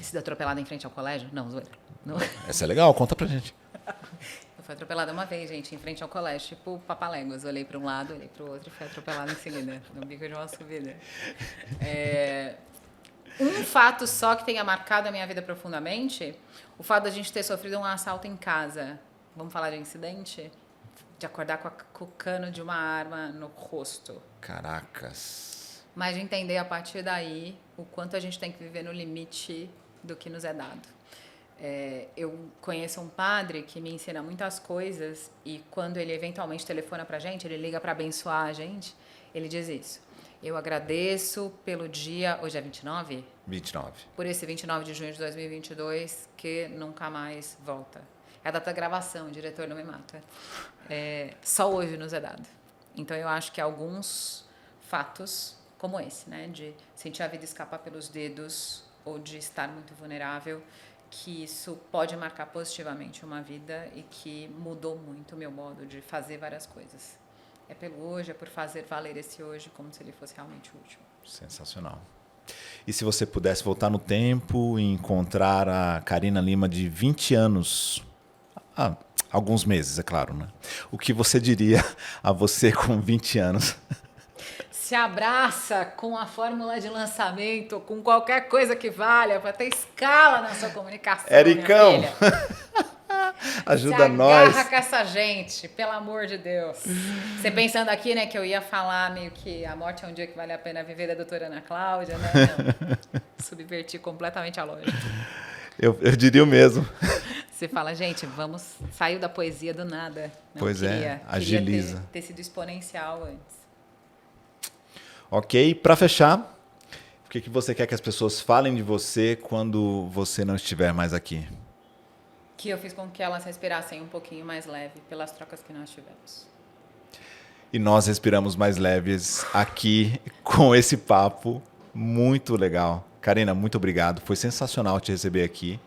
Speaker 1: Sido atropelada em frente ao colégio? Não, zoeira. Não.
Speaker 7: Essa é legal, conta pra gente.
Speaker 1: Eu fui atropelada uma vez, gente, em frente ao colégio, tipo Papaléguas. Olhei para um lado, olhei para o outro e fui atropelada em seguida, no bico de uma subida. Um fato só que tenha marcado a minha vida profundamente, o fato da gente ter sofrido um assalto em casa. Vamos falar de incidente? De acordar com o cano de uma arma no rosto.
Speaker 7: Caracas.
Speaker 1: Mas de entender a partir daí o quanto a gente tem que viver no limite do que nos é dado. Eu conheço um padre que me ensina muitas coisas e quando ele eventualmente telefona pra gente, ele liga para abençoar a gente, ele diz isso. Eu agradeço pelo dia, hoje é 29?
Speaker 7: 29.
Speaker 1: Por esse 29 de junho de 2022 que nunca mais volta. É a data da gravação, o diretor não me mata. Só hoje nos é dado. Então eu acho que alguns fatos como esse, né, de sentir a vida escapar pelos dedos ou de estar muito vulnerável, que isso pode marcar positivamente uma vida e que mudou muito o meu modo de fazer várias coisas. É pelo hoje, é por fazer valer esse hoje como se ele fosse realmente o último.
Speaker 7: Sensacional. E se você pudesse voltar no tempo e encontrar a Carina Lima de 20 anos, alguns meses, é claro, né? O que você diria a você com 20 anos?
Speaker 1: Se abraça com a fórmula de lançamento, com qualquer coisa que valha, para ter escala na sua comunicação.
Speaker 7: Ericão,
Speaker 1: minha filha.
Speaker 7: ajuda
Speaker 1: Se
Speaker 7: nós.
Speaker 1: agarra com essa gente, pelo amor de Deus. Você pensando aqui, né, que eu ia falar meio que a morte é um dia que vale a pena viver da doutora Ana Cláudia, né? Não. Subverti completamente a lógica.
Speaker 7: Eu diria o mesmo.
Speaker 1: Você fala, gente, vamos, saiu da poesia do nada. Não
Speaker 7: Pois
Speaker 1: queria
Speaker 7: agiliza.
Speaker 1: ter sido exponencial antes.
Speaker 7: Ok, para fechar, o que você quer que as pessoas falem de você quando você não estiver mais aqui?
Speaker 1: Que eu fiz com que elas respirassem um pouquinho mais leve pelas trocas que nós tivemos.
Speaker 7: E nós respiramos mais leves aqui com esse papo muito legal. Carina, muito obrigado. Foi sensacional te receber aqui.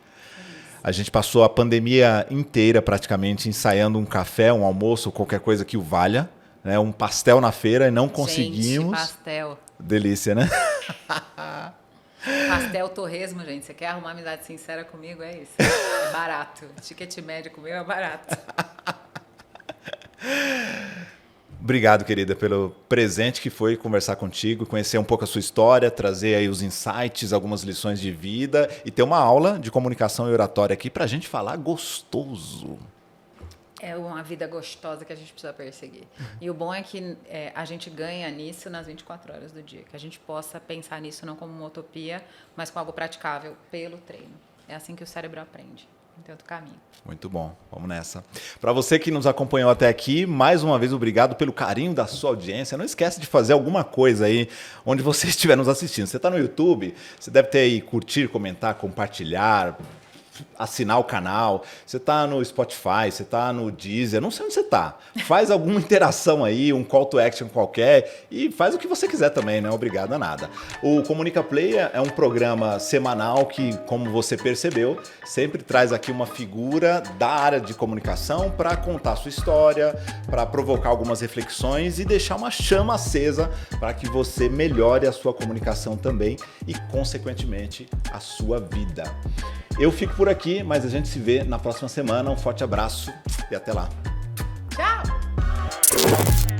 Speaker 7: A gente passou a pandemia inteira praticamente ensaiando um café, um almoço, qualquer coisa que o valha. Né? Um pastel na feira e não conseguimos.
Speaker 1: Gente, pastel.
Speaker 7: Delícia, né?
Speaker 1: Pastel torresmo, gente. Você quer arrumar amizade sincera comigo? É isso. É barato. Ticket médio comigo é barato.
Speaker 7: Obrigado, querida, pelo presente que foi conversar contigo, conhecer um pouco a sua história, trazer aí os insights, algumas lições de vida e ter uma aula de comunicação e oratória aqui pra gente falar gostoso.
Speaker 1: É uma vida gostosa que a gente precisa perseguir. E o bom é que a gente ganha nisso nas 24 horas do dia. Que a gente possa pensar nisso não como uma utopia, mas com algo praticável pelo treino. É assim que o cérebro aprende. Não tem outro caminho.
Speaker 7: Muito bom, vamos nessa. Para você que nos acompanhou até aqui, mais uma vez obrigado pelo carinho da sua audiência. Não esquece de fazer alguma coisa aí onde você estiver nos assistindo. Você está no YouTube, você deve ter aí curtir, comentar, compartilhar, assinar o canal. Você está no Spotify, você está no Deezer, não sei onde você está. Faz alguma interação aí, um call to action qualquer e faz o que você quiser também, não é obrigado a nada. O Comunica Play é um programa semanal que, como você percebeu, sempre traz aqui uma figura da área de comunicação para contar a sua história, para provocar algumas reflexões e deixar uma chama acesa para que você melhore a sua comunicação também e, consequentemente, a sua vida. Eu fico por aqui, mas a gente se vê na próxima semana. Um forte abraço e até lá.
Speaker 1: Tchau!